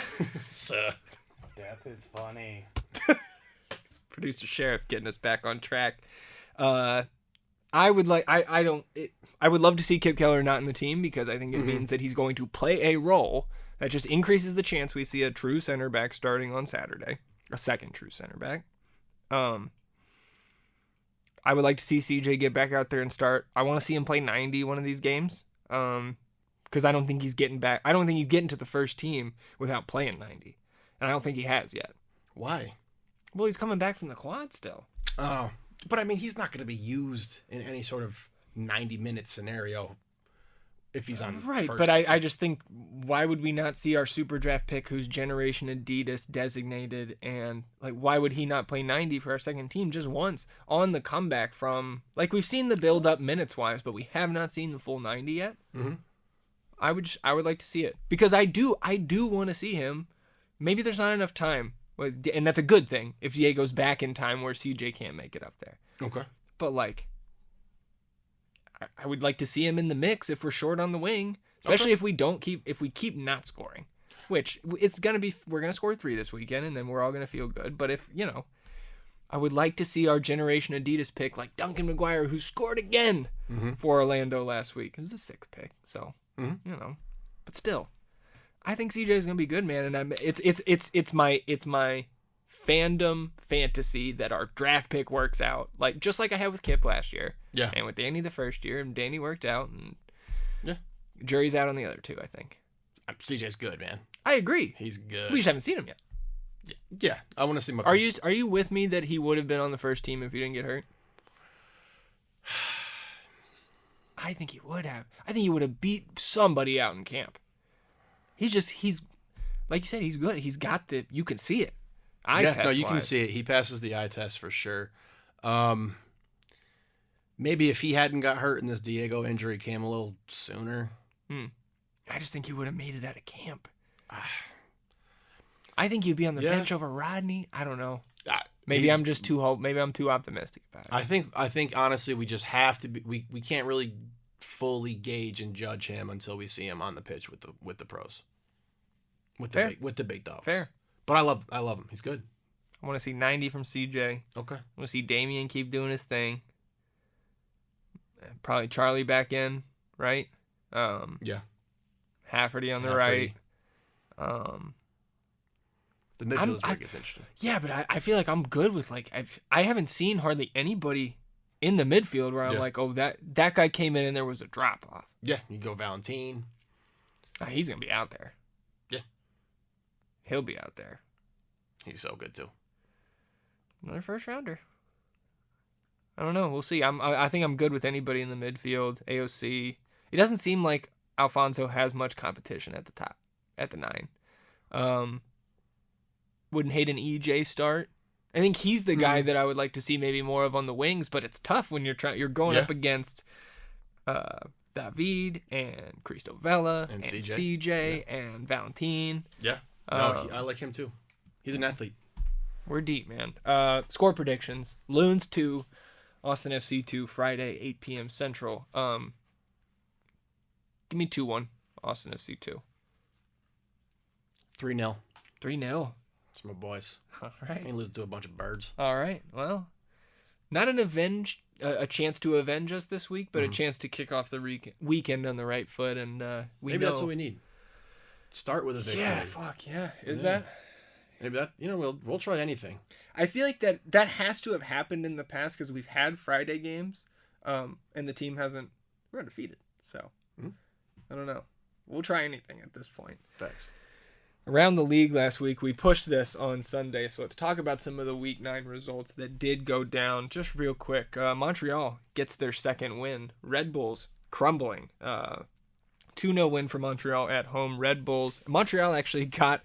Death is funny. Producer Sheriff getting us back on track. I would love to see Kip Keller not in the team because I think it means that he's going to play a role that just increases the chance we see a true center back starting on Saturday, a second true center back. I would like to see CJ get back out there and start. I want to see him play 90 one of these games because I don't think he's getting back. I don't think he's getting to the first team without playing 90, and I don't think he has yet. Why? Well, he's coming back from the quad still. Oh. But, I mean, he's not going to be used in any sort of 90-minute scenario if he's on right, first but team. I just think, why would we not see our super draft pick who's Generation Adidas designated, and, like, why would he not play 90 for our second team just once on the comeback from, like, we've seen the build-up minutes-wise, but we have not seen the full 90 yet? Mm-hmm. I would like to see it, because I do want to see him. Maybe there's not enough time. And that's a good thing if Diego's back in time where CJ can't make it up there. Okay. But, like, I would like to see him in the mix if we're short on the wing, especially if we keep not scoring, which we're going to score 3 this weekend and then we're all going to feel good. But if, I would like to see our Generation Adidas pick like Duncan McGuire, who scored again for Orlando last week. It was the 6th pick. So, but still. I think CJ is gonna be good, man, and it's my fandom fantasy that our draft pick works out, like just like I had with Kip last year, and with Danny the first year, and Danny worked out, and jury's out on the other 2. I think CJ's good, man. I agree. He's good. We just haven't seen him yet. Yeah, I want to see him. Are you with me that he would have been on the first team if he didn't get hurt? I think he would have. I think he would have beat somebody out in camp. He's like you said, he's good. He's got you can see it. You can see it. He passes the eye test for sure. Maybe if he hadn't got hurt and this Diego injury came a little sooner. I just think he would have made it out of camp. I think he'd be on the bench over Rodney. I don't know. Maybe I'm just maybe I'm too optimistic about it. I think honestly we just have to be. We can't really fully gauge and judge him until we see him on the pitch with the pros. With the big dogs. Fair. But I love him. He's good. I want to see 90 from CJ. Okay. I want to see Damian keep doing his thing. Probably Charlie back in, right? Yeah. Hafferty on the right. The midfield is interesting. Yeah, but I feel like I'm good with I haven't seen hardly anybody in the midfield where I'm like, oh, that guy came in and there was a drop off. Yeah, you go Valentin. He's gonna be out there. Yeah, he'll be out there. He's so good too. Another first rounder. I don't know. We'll see. I think I'm good with anybody in the midfield. AOC. It doesn't seem like Alfonso has much competition at the top, at the 9. Wouldn't hate an EJ start. I think he's the guy that I would like to see maybe more of on the wings, but it's tough when you're going up against David and Cristo Vela and CJ and Valentin. Yeah. No, I like him too. He's an athlete. We're deep, man. Score predictions. Loons 2, Austin FC 2, Friday, 8 p.m. Central. Give me 2-1, Austin FC 2. 3-0. 3-0. It's my boys. All right. Ain't lose to a bunch of birds. All right. Well, not a chance to avenge us this week, but a chance to kick off the weekend on the right foot. And maybe that's what we need. Start with a victory. Yeah, fuck yeah. Is that? Maybe that, we'll try anything. I feel like that has to have happened in the past because we've had Friday games, and the team hasn't. We're undefeated, so I don't know. We'll try anything at this point. Thanks. Around the league last week, we pushed this on Sunday, so let's talk about some of the Week 9 results that did go down. Just real quick, Montreal gets their second win. Red Bulls crumbling. 2-0 win for Montreal at home. Red Bulls. Montreal actually got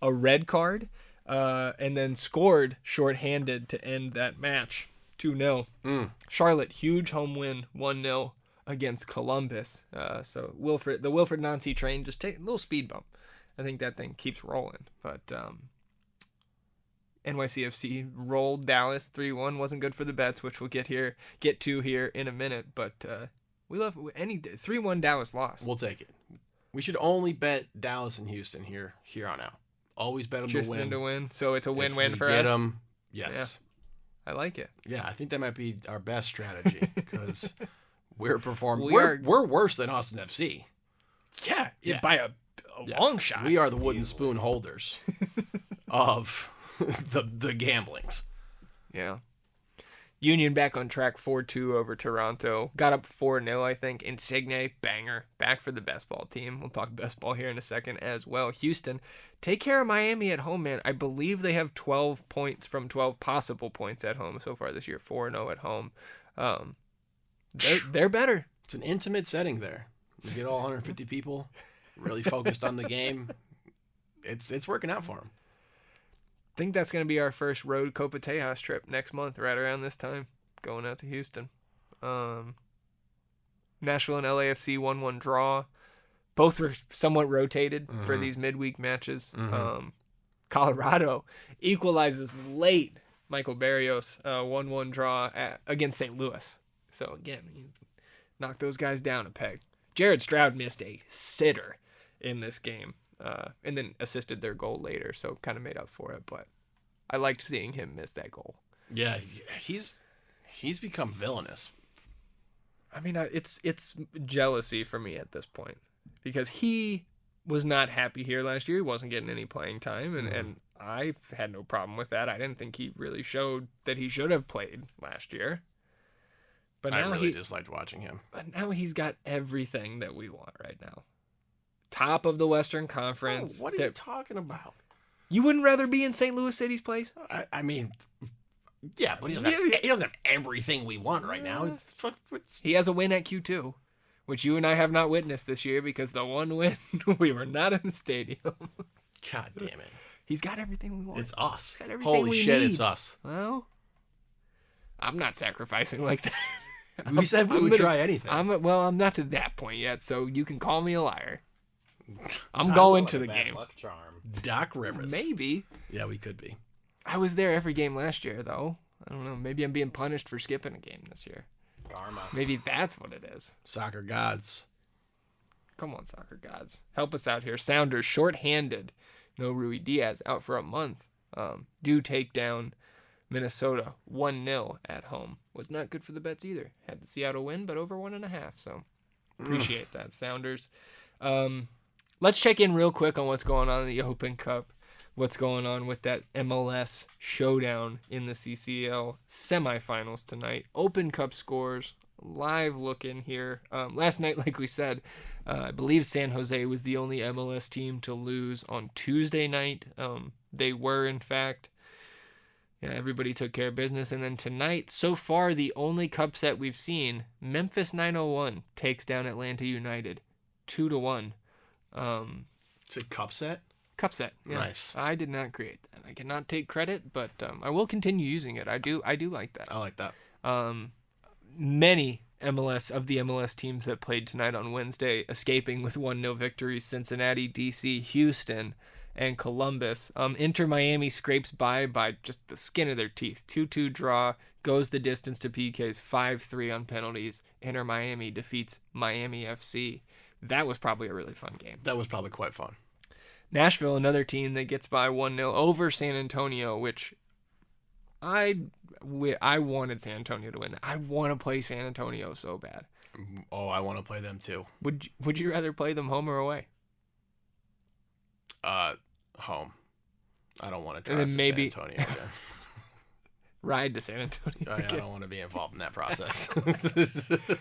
a red card and then scored shorthanded to end that match. 2-0. Charlotte, huge home win, 1-0 against Columbus. So the Wilfred Nancy train just take a little speed bump. I think that thing keeps rolling. But NYCFC rolled Dallas 3-1. Wasn't good for the bets, which we'll get to here in a minute. But we love any 3-1 Dallas loss. We'll take it. We should only bet Dallas and Houston here on out. Always bet them to win. So it's a win-win for us. Get them, yes. Yeah. I like it. Yeah, I think that might be our best strategy because we're performing. We're worse than Austin FC. Yeah. By a long shot. We are the wooden spoon holders of the gamblings. Yeah. Union back on track 4-2 over Toronto. Got up 4-0, I think. Insigne, banger. Back for the best ball team. We'll talk best ball here in a second as well. Houston, take care of Miami at home, man. I believe they have 12 points from 12 possible points at home so far this year. 4-0 at home. They're better. It's an intimate setting there. You get all 150 people really focused on the game. It's working out for them. I think that's going to be our first road Copa Tejas trip next month, right around this time, going out to Houston. Nashville and LAFC 1-1 draw. Both were somewhat rotated for these midweek matches. Colorado equalizes late. Michael Barrios, 1-1 draw against St. Louis. So, again, you knock those guys down a peg. Jared Stroud missed a sitter in this game. And then assisted their goal later, so kind of made up for it. But I liked seeing him miss that goal. Yeah, he's become villainous. I mean, it's jealousy for me at this point because he was not happy here last year. He wasn't getting any playing time, and I had no problem with that. I didn't think he really showed that he should have played last year. But now I really disliked watching him. But now he's got everything that we want right now. Top of the Western Conference. Oh, what are you talking about? You wouldn't rather be in St. Louis City's place? I mean, yeah, but he doesn't have everything we want right now. He has a win at Q2, which you and I have not witnessed this year because the one win, we were not in the stadium. God damn it. He's got everything we want. It's us. He's got everything Holy we shit, need. It's us. Well, I'm not sacrificing like that. We said we would try anything. I'm not to that point yet, so you can call me a liar. I'm going to the game. Luck charm. Doc Rivers. Maybe. Yeah, we could be. I was there every game last year, though. I don't know. Maybe I'm being punished for skipping a game this year. Karma. Maybe that's what it is. Soccer gods. Come on, soccer gods. Help us out here. Sounders shorthanded. No Rui Diaz out for a month. Do take down Minnesota 1-0 at home. Was not good for the bets either. Had the Seattle win, but over 1.5. So appreciate that, Sounders. Let's check in real quick on what's going on in the Open Cup. What's going on with that MLS showdown in the CCL semifinals tonight. Open Cup scores. Live look in here. Last night, like we said, I believe San Jose was the only MLS team to lose on Tuesday night. They were, in fact. Yeah, everybody took care of business. And then tonight, so far, the only cup set we've seen, Memphis 901 takes down Atlanta United 2-1. It's a cup set? Cup set. Yeah. Nice. I did not create that. I cannot take credit, but I will continue using it. I do like that. I like that. Many of the MLS teams that played tonight on Wednesday escaping with 1-0 victories: Cincinnati, DC, Houston, and Columbus. Inter Miami scrapes by just the skin of their teeth. 2-2 draw, goes the distance to PKs, 5-3 on penalties. Inter Miami defeats Miami FC. That was probably a really fun game. That was probably quite fun. Nashville, another team that gets by 1-0 over San Antonio, which I wanted San Antonio to win. I want to play San Antonio so bad. Oh, I want to play them too. Would you rather play them home or away? Home. I don't want to drive And then maybe to San Antonio again. Ride to San Antonio. I don't want to be involved in that process.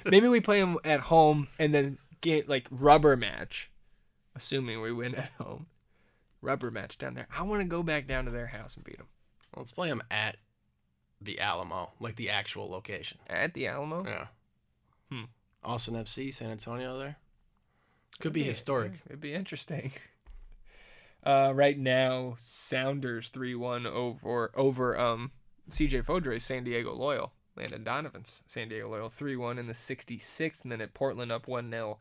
Maybe we play them at home and then get like rubber match, assuming we win at home. Rubber match down there. I want to go back down to their house and beat them. Let's play them at the Alamo, like the actual location. At the Alamo? Yeah. Austin FC, San Antonio there. Could be historic. It'd be interesting. Right now, Sounders 3-1 over CJ Fodre's San Diego Loyal. Landon Donovan's San Diego Loyal 3-1 in the 66th minute. Portland up 1-0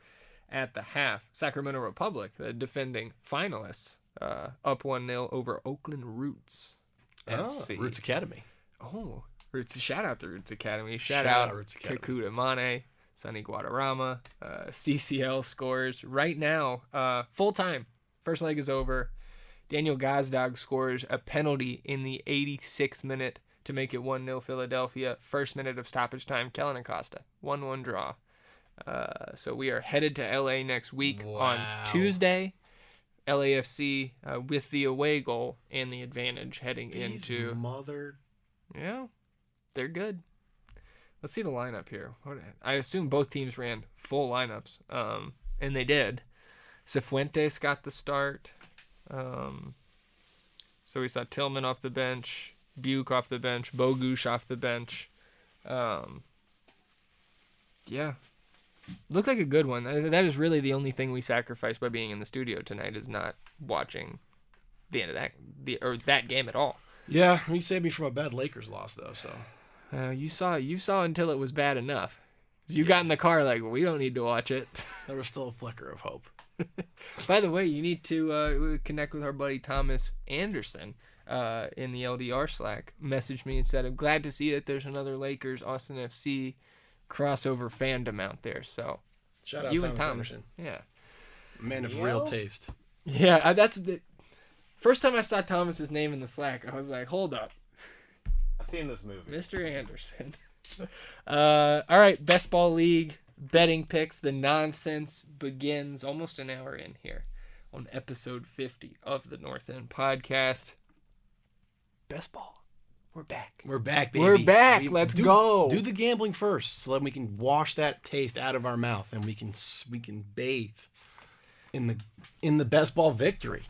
at the half. Sacramento Republic, the defending finalists, up 1-0 over Oakland Roots. SC. Roots Academy. Oh, Roots! Shout out to Roots Academy. Shout out Roots Academy. Kakuta Mane, Sonny Guadarrama. CCL scores right now. Full time. First leg is over. Daniel Gazdag scores a penalty in the 86th minute to make it 1-0 Philadelphia. First minute of stoppage time. Kellen Acosta. 1-1 draw. So we are headed to LA next week on Tuesday. LAFC with the away goal and the advantage heading into mother. Yeah, they're good. Let's see the lineup here. I assume both teams ran full lineups, and they did. Cifuentes got the start. So we saw Tillman off the bench, Buke off the bench, Bogusz off the bench. Yeah. Looked like a good one. That is really the only thing we sacrificed by being in the studio tonight, is not watching the end of that game at all. Yeah, you saved me from a bad Lakers loss though. So you saw until it was bad enough. You got in the car like, we don't need to watch it. There was still a flicker of hope. By the way, you need to connect with our buddy Thomas Anderson in the LDR Slack. Messaged me and said, I'm glad to see that there's another Lakers Austin FC crossover fandom out there. So shout out you Thomas and Thomas. Anderson. Yeah. Man of real taste. Yeah, that's the first time I saw Thomas's name in the Slack. I was like, hold up. I've seen this movie. Mr. Anderson. All right, Best Ball League betting picks. The nonsense begins almost an hour in here on episode 50 of the North End podcast. Best Ball. We're back. We're back, baby. We're back. Let's go. Do the gambling first, so that we can wash that taste out of our mouth, and we can bathe in the best ball victory.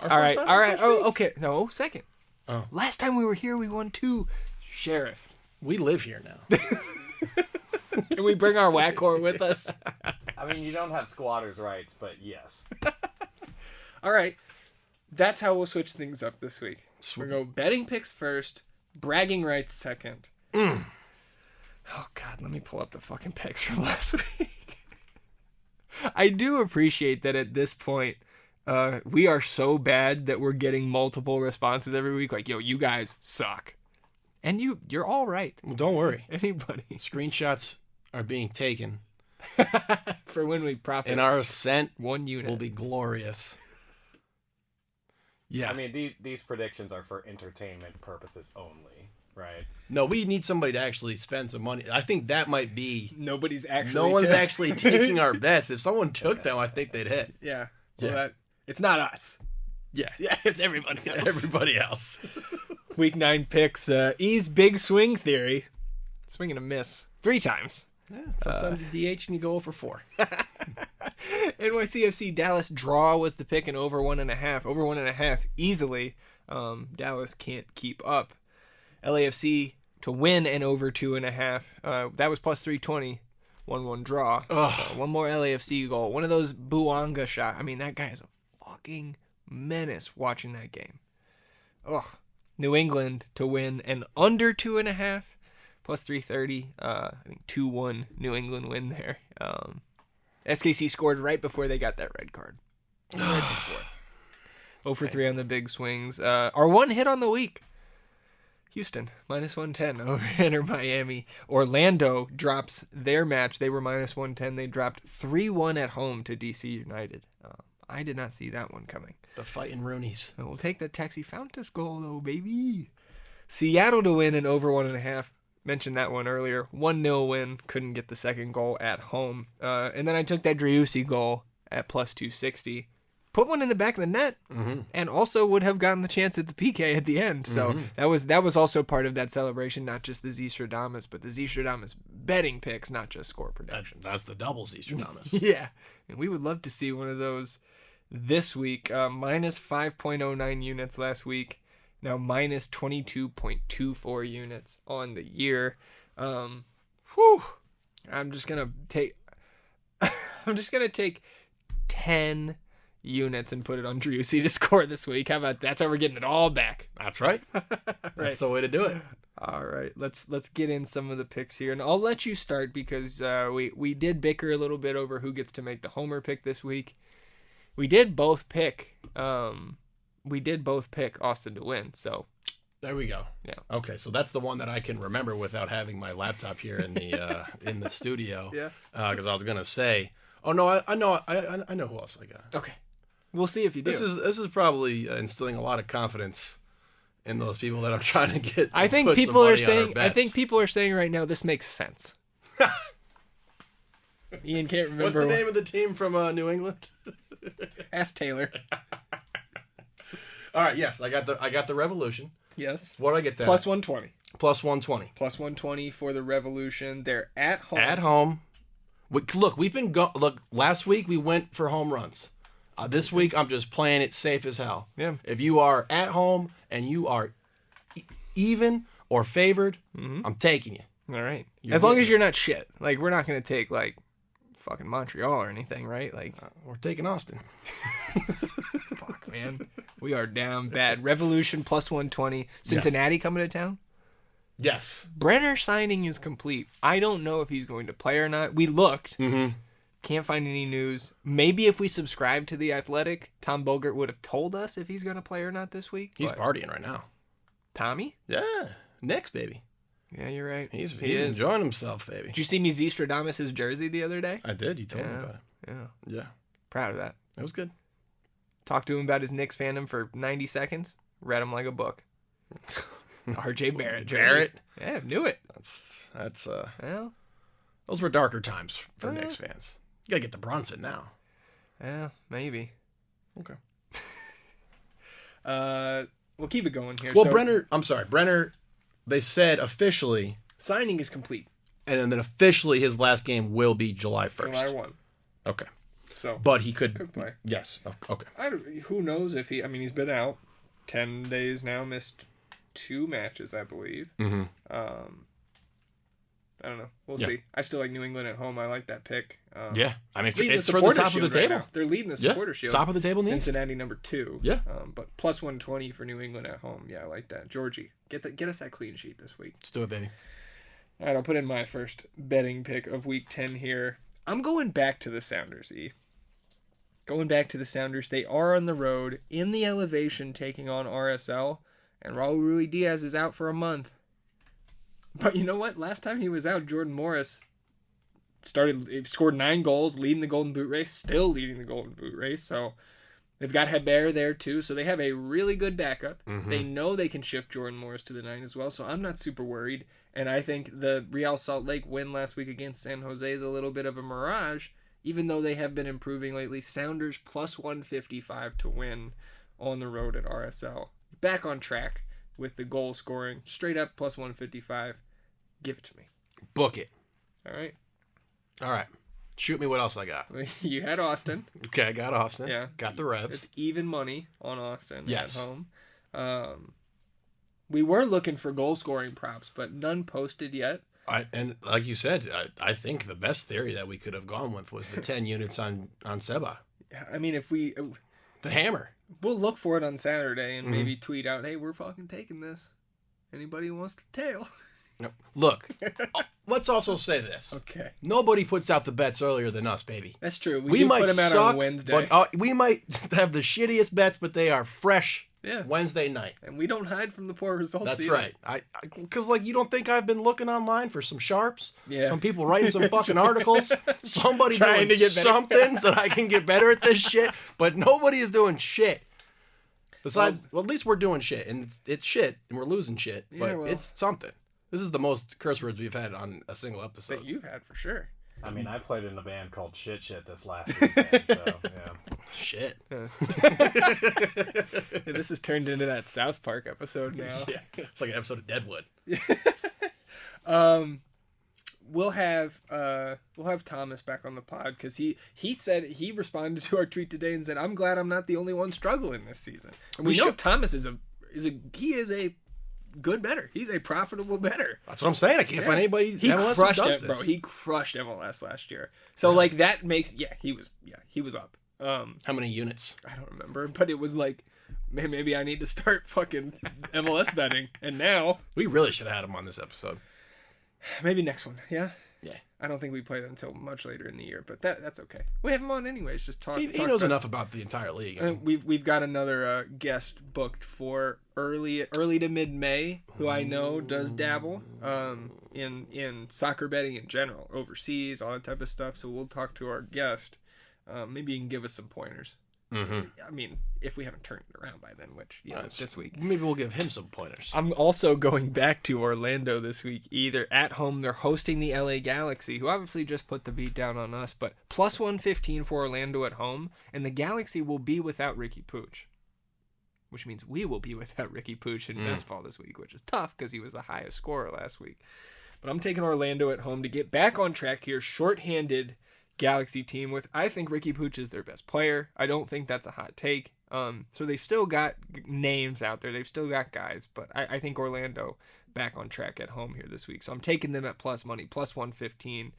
All right. Oh, okay. No, second. Oh. Last time we were here, we won 2. Sheriff. We live here now. Can we bring our whack whore with us? I mean, you don't have squatters' rights, but yes. All right. That's how we'll switch things up this week. Sweet. We'll go betting picks first, bragging rights second. Oh, God, let me pull up the fucking picks from last week. I do appreciate that at this point, We are so bad that we're getting multiple responses every week. Like, yo, you guys suck. And you're all right. Well, don't worry. Anybody. Screenshots are being taken. For when we profit. And our ascent 1 unit will be glorious. Yeah. I mean, these predictions are for entertainment purposes only, right? No, we need somebody to actually spend some money. I think that might be... No one's actually taking our bets. If someone took them, I think they'd hit. Yeah. Well, it's not us. Yeah. Yeah, it's everybody else. Everybody else. Week 9 picks. E's big swing theory. Swing and a miss 3 times. Yeah, sometimes you DH and you go over 4. NYCFC Dallas draw was the pick, and over 1.5. Over 1.5 easily. Dallas can't keep up. LAFC to win and over 2.5. That was plus 320. 1-1 draw. One more LAFC goal. One of those Buanga shots. I mean, that guy is a fucking menace watching that game. New England to win and under 2.5. Plus 330. I think 2-1 New England win there. SKC scored right before they got that red card. Right before. 0 for 3 on the big swings. Our one hit on the week. Houston, minus 110 over Inter Miami. Orlando drops their match. They were minus 110. They dropped 3-1 at home to DC United. I did not see that one coming. The fighting Roonies. And we'll take the Taxi Fountas goal, though, baby. Seattle to win and over 1.5. Mentioned that one earlier. 1-0 win. Couldn't get the second goal at home. And then I took that Driussi goal at plus 260. Put one in the back of the net, and also would have gotten the chance at the PK at the end. So that was also part of that celebration, not just the Zstradamus, but the Zstradamus betting picks, not just score prediction. That's the double Zstradamus. Yeah, and we would love to see one of those this week. Minus 5.09 units last week, now minus 22.24 units on the year. I'm just gonna take 10 units and put it on Driussi to score this week. How about that? That's how we're getting it all back. That's right. That's the way to do it. All right, let's get in some of the picks here, and I'll let you start because we did bicker a little bit over who gets to make the homer pick this week. We did both pick Austin to win. So there we go. Yeah. Okay, so that's the one that I can remember without having my laptop here in the studio. Yeah. Because I was gonna say, oh no, I know who else I got. Okay. We'll see if you do. This is probably instilling a lot of confidence in those people that I'm trying to get. I think people are saying right now this makes sense. Ian can't remember. What's the name of the team from New England? Ask Taylor. All right. Yes, I got the Revolution. Yes. What do I get that? Plus 120. Plus 120. Plus 120 for the Revolution. They're at home. At home. Look, last week we went for home runs. This week I'm just playing it safe as hell. Yeah. If you are at home and you are even or favored, I'm taking you. All right. As long as you're not shit. Like, we're not going to take, like, fucking Montreal or anything, right? Like, we're taking Austin. Fuck, man. We are down bad. Revolution plus 120. Cincinnati coming to town? Yes. Brenner signing is complete. I don't know if he's going to play or not. We looked. Can't find any news. Maybe if we subscribe to The Athletic, Tom Bogert would have told us if he's going to play or not this week. He's partying right now. Tommy? Yeah. Knicks, baby. Yeah, you're right. He's enjoying himself, baby. Did you see me Zstradamus' jersey the other day? I did. You told me about it. Yeah. Proud of that. It was good. Talked to him about his Knicks fandom for 90 seconds. Read him like a book. RJ Barrett. Barrett? Yeah, knew it. That's Well, those were darker times for Knicks fans. You gotta get the Bronson now. Yeah, maybe. Okay. We'll keep it going here. Well, Brenner, they said officially signing is complete. And then officially his last game will be July 1st. July 1. Okay. So, but he could play. Yes. Okay. Who knows if he's been out 10 days now, missed 2 matches, I believe. I don't know. We'll see. I still like New England at home. I like that pick. Yeah. I mean, it's for the top of the table. Right, they're leading the supporter shield. Top of the table. Cincinnati number 2. Yeah. But plus 120 for New England at home. Yeah, I like that. Georgie, get us that clean sheet this week. Let's do it, baby. All right, I'll put in my first betting pick of week 10 here. I'm going back to the Sounders, E. Going back to the Sounders, they are on the road in the elevation taking on RSL, and Raul Ruidiaz is out for a month. But you know what? Last time he was out, Jordan Morris scored 9 goals, leading the Golden Boot race, still leading the Golden Boot race. So they've got Hebert there too. So they have a really good backup. Mm-hmm. They know they can shift Jordan Morris to the 9 as well. So I'm not super worried. And I think the Real Salt Lake win last week against San Jose is a little bit of a mirage. Even though they have been improving lately, Sounders plus 155 to win on the road at RSL. Back on track with the goal scoring. Straight up plus 155. Give it to me. Book it. All right. Shoot me what else I got. You had Austin. Okay, I got Austin. Yeah. Got the Revs. It's even money on Austin yes. at home. We were looking for goal scoring props, but none posted yet. And like you said, I think the best theory that we could have gone with was the 10 units on Seba. I mean, if we... the hammer. We'll look for it on Saturday and maybe tweet out, hey, we're fucking taking this. Anybody who wants to tail? No. Look, let's also say this. Okay. Nobody puts out the bets earlier than us, baby. That's true. We might put them out on Wednesday. But, we might have the shittiest bets, but they are fresh. Yeah. Wednesday night. And we don't hide from the poor results That's either. right. Because, you don't think I've been looking online for some sharps? Yeah. Some people writing some fucking articles? Somebody trying doing to get something that I can get better at this shit? But nobody is doing shit. Besides, well, at least we're doing shit. And it's shit, and we're losing shit. But it's something. This is the most curse words we've had on a single episode. That you've had, for sure. I mean, I played in a band called Shit this last weekend, so, yeah. Shit. This has turned into that South Park episode now. Yeah, it's like an episode of Deadwood. We'll have Thomas back on the pod because he responded to our tweet today and said, "I'm glad I'm not the only one struggling this season." And we know Thomas is a good bettor. He's a profitable bettor. That's what I'm saying. I can't find anybody. He crushed it, bro. He crushed MLS last year. So that makes he was up. How many units? I don't remember, but it was like, man, maybe I need to start fucking MLS betting. And now we really should have had him on this episode. Maybe next one. Yeah. Yeah. I don't think we play them until much later in the year, but that's okay. We have him on anyways. Just talk. He knows enough about the entire league. And we've got another guest booked for early to mid May, who I know does dabble in soccer betting in general, overseas, all that type of stuff. So we'll talk to our guest. Maybe you can give us some pointers. Mm-hmm. I mean, if we haven't turned it around by then, which this week. Maybe we'll give him some pointers. I'm also going back to Orlando this week. Either at home, they're hosting the LA Galaxy, who obviously just put the beat down on us, but plus 115 for Orlando at home, and the Galaxy will be without Ricky Pooch, which means we will be without Ricky Pooch in best ball this week, which is tough because he was the highest scorer last week. But I'm taking Orlando at home to get back on track here, shorthanded Galaxy team with, I think Ricky Pooch is their best player. I don't think that's a hot take. So they've still got names out there. They've still got guys, but I think Orlando back on track at home here this week. So I'm taking them at plus money, plus 115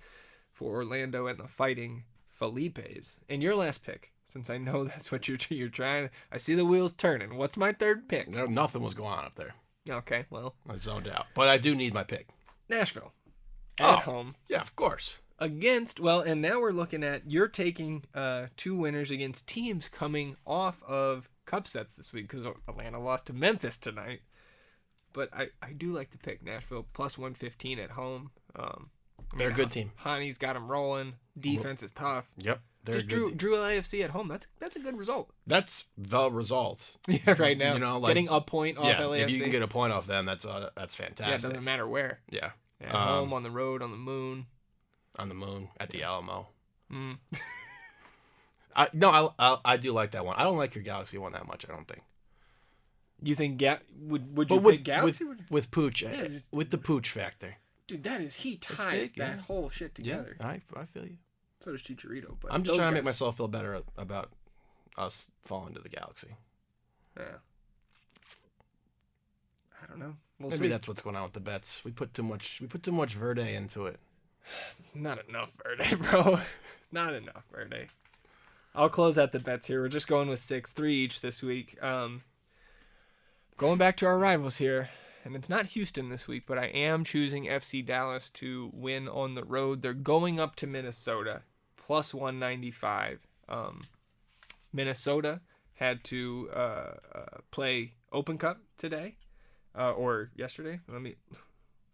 for Orlando and the Fighting Felipes. And your last pick, since I know that's what you're trying. I see the wheels turning. What's my third pick? Nothing was going on up there. Okay, well. I zoned out. But I do need my pick. Nashville. At home. Yeah, of course. And now we're looking at, you're taking 2 winners against teams coming off of cup sets this week because Atlanta lost to Memphis tonight. But I do like to pick Nashville plus 115 at home. They're a good team. Honey's got them rolling. Defense is tough. Yep. Just drew LAFC at home. That's a good result. That's the result. Yeah, right now. Getting a point off LAFC. If you can get a point off them, that's fantastic. Yeah, it doesn't matter where. Yeah. At home, on the road, on the moon. On the moon, at the Alamo. Mm. I do like that one. I don't like your Galaxy one that much, I don't think. You think would you pick Galaxy? With Pooch, with the Pooch factor. Dude, he ties that whole shit together. Yeah, I feel you. So does Chicharito. But I'm just trying to make myself feel better about us falling to the Galaxy. Yeah. I don't know. Maybe that's what's going on with the bets. We put too much Verde into it. Not enough Verde, bro. Not enough Verde. I'll close out the bets here. We're just going with 6-3 each this week. Going back to our rivals here, and it's not Houston this week, but I am choosing FC Dallas to win on the road. They're going up to Minnesota, plus 195. Minnesota had to play Open Cup today or yesterday. Let me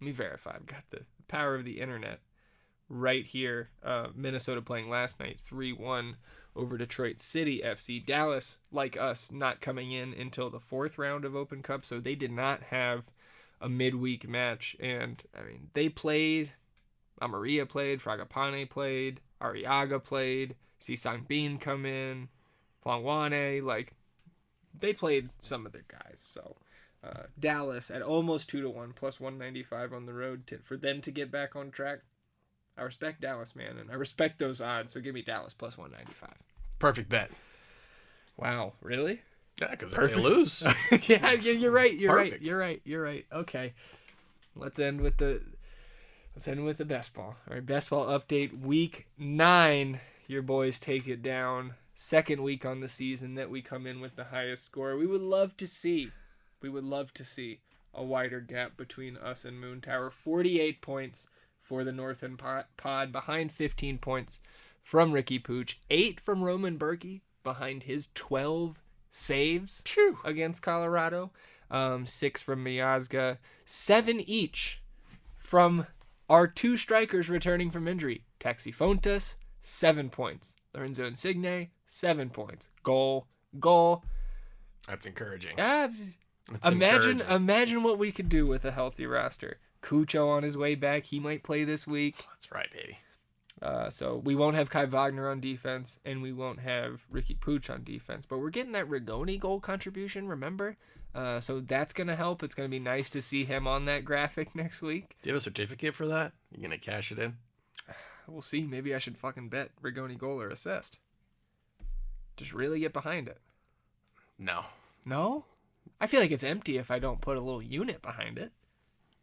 verify. I've got the power of the internet right here. Minnesota playing last night 3-1 over Detroit City FC. Dallas, like us, not coming in until the 4th round of Open Cup, so they did not have a midweek match. And I mean, they played. Amaria played. Fragapane played. Arriaga played. See Sangbin come in. Flangwane, like, they played some of their guys. So Dallas at almost 2-1 plus 195 on the road for them to get back on track. I respect Dallas, man, and I respect those odds. So give me Dallas plus 195. Perfect bet. Wow, really? Yeah, because they lose. Yeah, you're right. Perfect. You're right. Okay, let's end with the best ball. All right, best ball update. Week 9, your boys take it down. 2nd week on the season that we come in with the highest score. We would love to see a wider gap between us and Moon Tower. 48 points for the North End Pod, behind 15 points from Ricky Pooch, 8 from Roman Berkey, behind his 12 saves against Colorado, 6 from Miazga, 7 each from our 2 strikers returning from injury. Taxi Fontes, 7 points. Lorenzo Insigne, 7 points. Goal. That's encouraging. Imagine what we could do with a healthy roster. Cucho on his way back. He might play this week. That's right, baby. So we won't have Kai Wagner on defense, and we won't have Ricky Pooch on defense. But we're getting that Rigoni goal contribution, remember? So that's going to help. It's going to be nice to see him on that graphic next week. Do you have a certificate for that? You going to cash it in? We'll see. Maybe I should fucking bet Rigoni goal or assist. Just really get behind it. No? I feel like it's empty if I don't put a little unit behind it.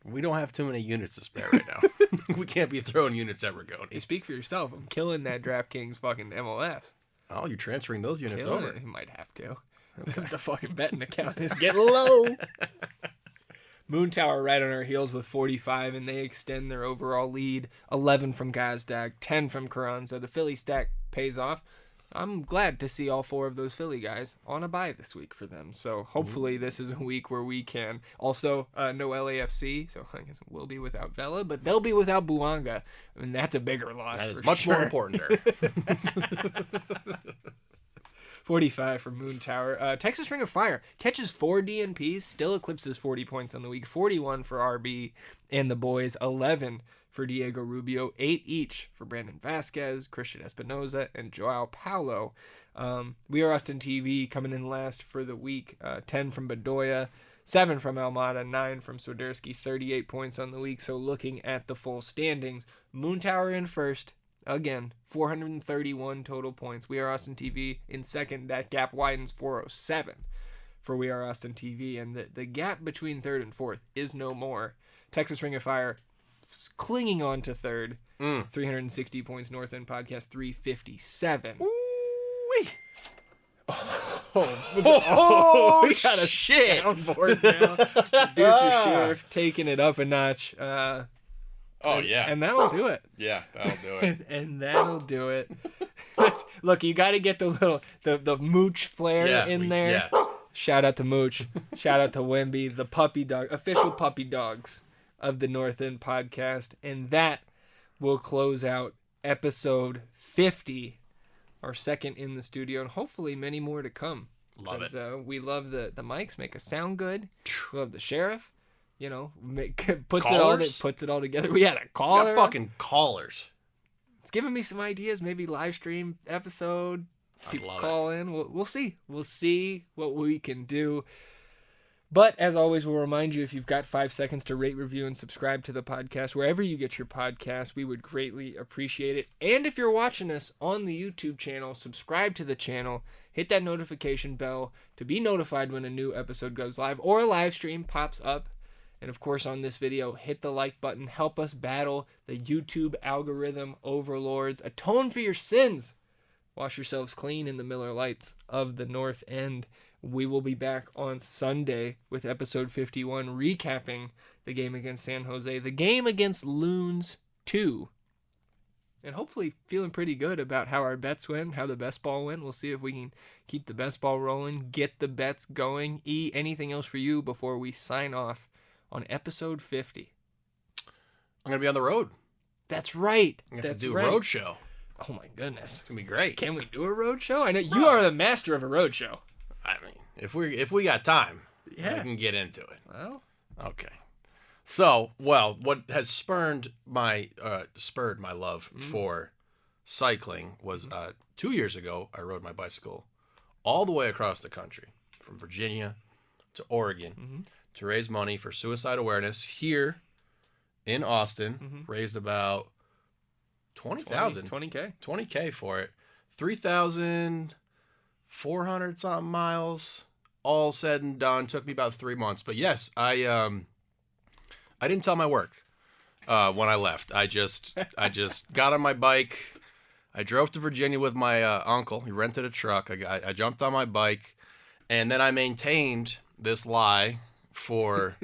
We don't have too many units to spare right now. We can't be throwing units at Rigoni. You speak for yourself. I'm killing that DraftKings fucking MLS. Oh, you're transferring those units over. You might have to. Okay. The fucking betting account is getting low. Moon Tower right on our heels with 45, and they extend their overall lead. 11 from Gazdag, 10 from Carranza. The Philly stack pays off. I'm glad to see all 4 of those Philly guys on a bye this week for them. So hopefully this is a week where we can. Also, no LAFC, so I guess we'll be without Vela, but they'll be without Buanga. I mean, that's a bigger loss. That is much more important. 45 for Moon Tower. Texas Ring of Fire catches 4 DNPs, still eclipses 40 points on the week. 41 for RB and the boys. 11 for Diego Rubio. 8 each for Brandon Vasquez, Christian Espinoza, and Joao Paulo. We Are Austin TV coming in last for the week. 10 from Bedoya, 7 from Almada, 9 from Swiderski. 38 points on the week. So looking at the full standings, Moon Tower in first. Again, 431 total points. We Are Austin TV in second. That gap widens 407 for We Are Austin TV. And the gap between third and fourth is no more. Texas Ring of Fire clinging on to third. 360 points. North End Podcast 357. Ooh-wee. We got a shit. soundboard now. Producer Sheriff taking it up a notch. And that'll do it. Yeah, that'll do it. and that'll do it. Look, you got to get the Mooch flair in there. Yeah. Shout out to Mooch. Shout out to Wemby, the puppy dog, official puppy dogs of the North End Podcast. And that will close out episode 50, our second in the studio, and hopefully many more to come. Love it. We love the mics, make us sound good. We love the sheriff. You know, puts it all together. We had a caller. We got fucking callers. It's giving me some ideas. Maybe live stream episode. People call in. We'll see. We'll see what we can do. But as always, we'll remind you, if you've got 5 seconds to rate, review, and subscribe to the podcast, wherever you get your podcast, we would greatly appreciate it. And if you're watching us on the YouTube channel, subscribe to the channel. Hit that notification bell to be notified when a new episode goes live or a live stream pops up. And of course, on this video, hit the like button. Help us battle the YouTube algorithm overlords. Atone for your sins. Wash yourselves clean in the Miller Lights of the North End. We will be back on Sunday with episode 51, recapping the game against San Jose, the game against Loons II. And hopefully feeling pretty good about how our bets went, how the best ball went. We'll see if we can keep the best ball rolling, get the bets going. E, anything else for you before we sign off on episode 50? I'm going to be on the road. That's right. I'm going to That's do right. a road show. Oh, my goodness. It's going to be great. Can we do a road show? I know you are the master of a road show. I mean, if we got time, Yeah. we can get into it. Well, Okay. So, what has spurred my love for cycling was 2 years ago, I rode my bicycle all the way across the country, from Virginia to Oregon, to raise money for suicide awareness here in Austin. Raised about $20K for it. 3,400 something miles, all said and done. Took me about 3 months. But yes, I didn't tell my work when I left. I just got on my bike. I drove to Virginia with my uncle. He rented a truck. I jumped on my bike, and then I maintained this lie for,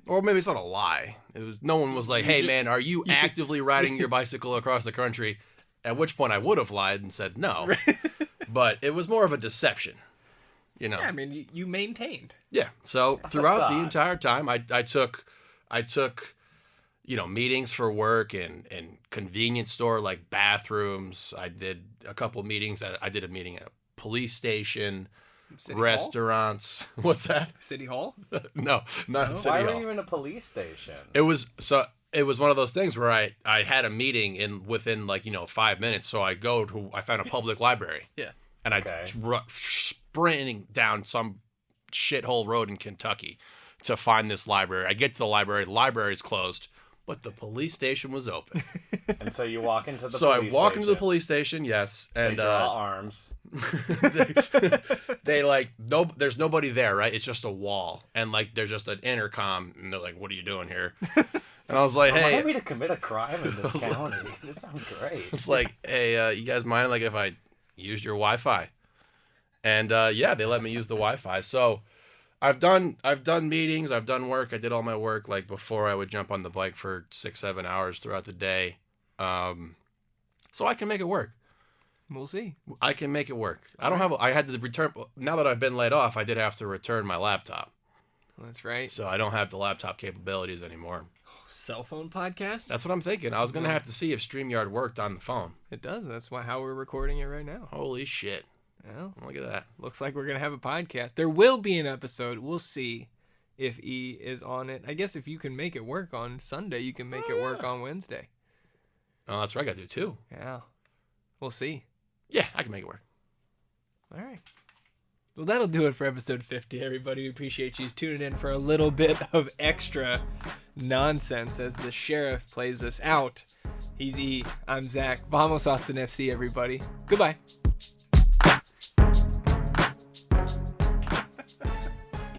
or maybe it's not a lie. It was, no one was like, "Hey man, are you actively riding your bicycle across the country?" At which point I would have lied and said no. But it was more of a deception, you know. yeah, I mean, you maintained. Yeah. So throughout the facade. entire time, I took, meetings for work and convenience store, like bathrooms. I did a couple meetings. I did a meeting at a police station, City restaurants. What's that? Hall? City Hall? No, not No? City Why Hall. were you in a police station? It was one of those things where I had a meeting within 5 minutes. So I found a public library. Yeah. And Okay. sprinting down some shithole road in Kentucky to find this library. I get to the library's closed, but the police station was open. And so you walk into the So I police walk station. into the police station, yes, They and draw arms. they there's nobody there, right? It's just a wall, and there's just an intercom, and they're like, "What are you doing here?" And I was like, "Hey," Remind me to commit a crime in this county. That sounds great. it's like, "Hey, you guys mind if I use your Wi-Fi?" And yeah, they let me use the Wi-Fi. So I've done meetings, I've done work. I did all my work before I would jump on the bike for 6-7 hours throughout the day. So I can make it work. We'll see. I can make it work. I had to return, now that I've been laid off, I did have to return my laptop. That's right. So I don't have the laptop capabilities anymore. Cell phone podcast? That's what I'm thinking. I was going to have to see if StreamYard worked on the phone. It does. That's how we're recording it right now. Holy shit. Well, Look at that. looks like we're going to have a podcast. There will be an episode. We'll see if E is on it. I guess if you can make it work on Sunday, you can make it work on Wednesday. Oh, that's right. I got to do too. Yeah. We'll see. Yeah, I can make it work. All right. Well, that'll do it for episode 50, everybody. We appreciate you tuning in for a little bit of extra nonsense as the sheriff plays us out. He's E. I'm Zach. Vamos Austin FC, everybody. Goodbye.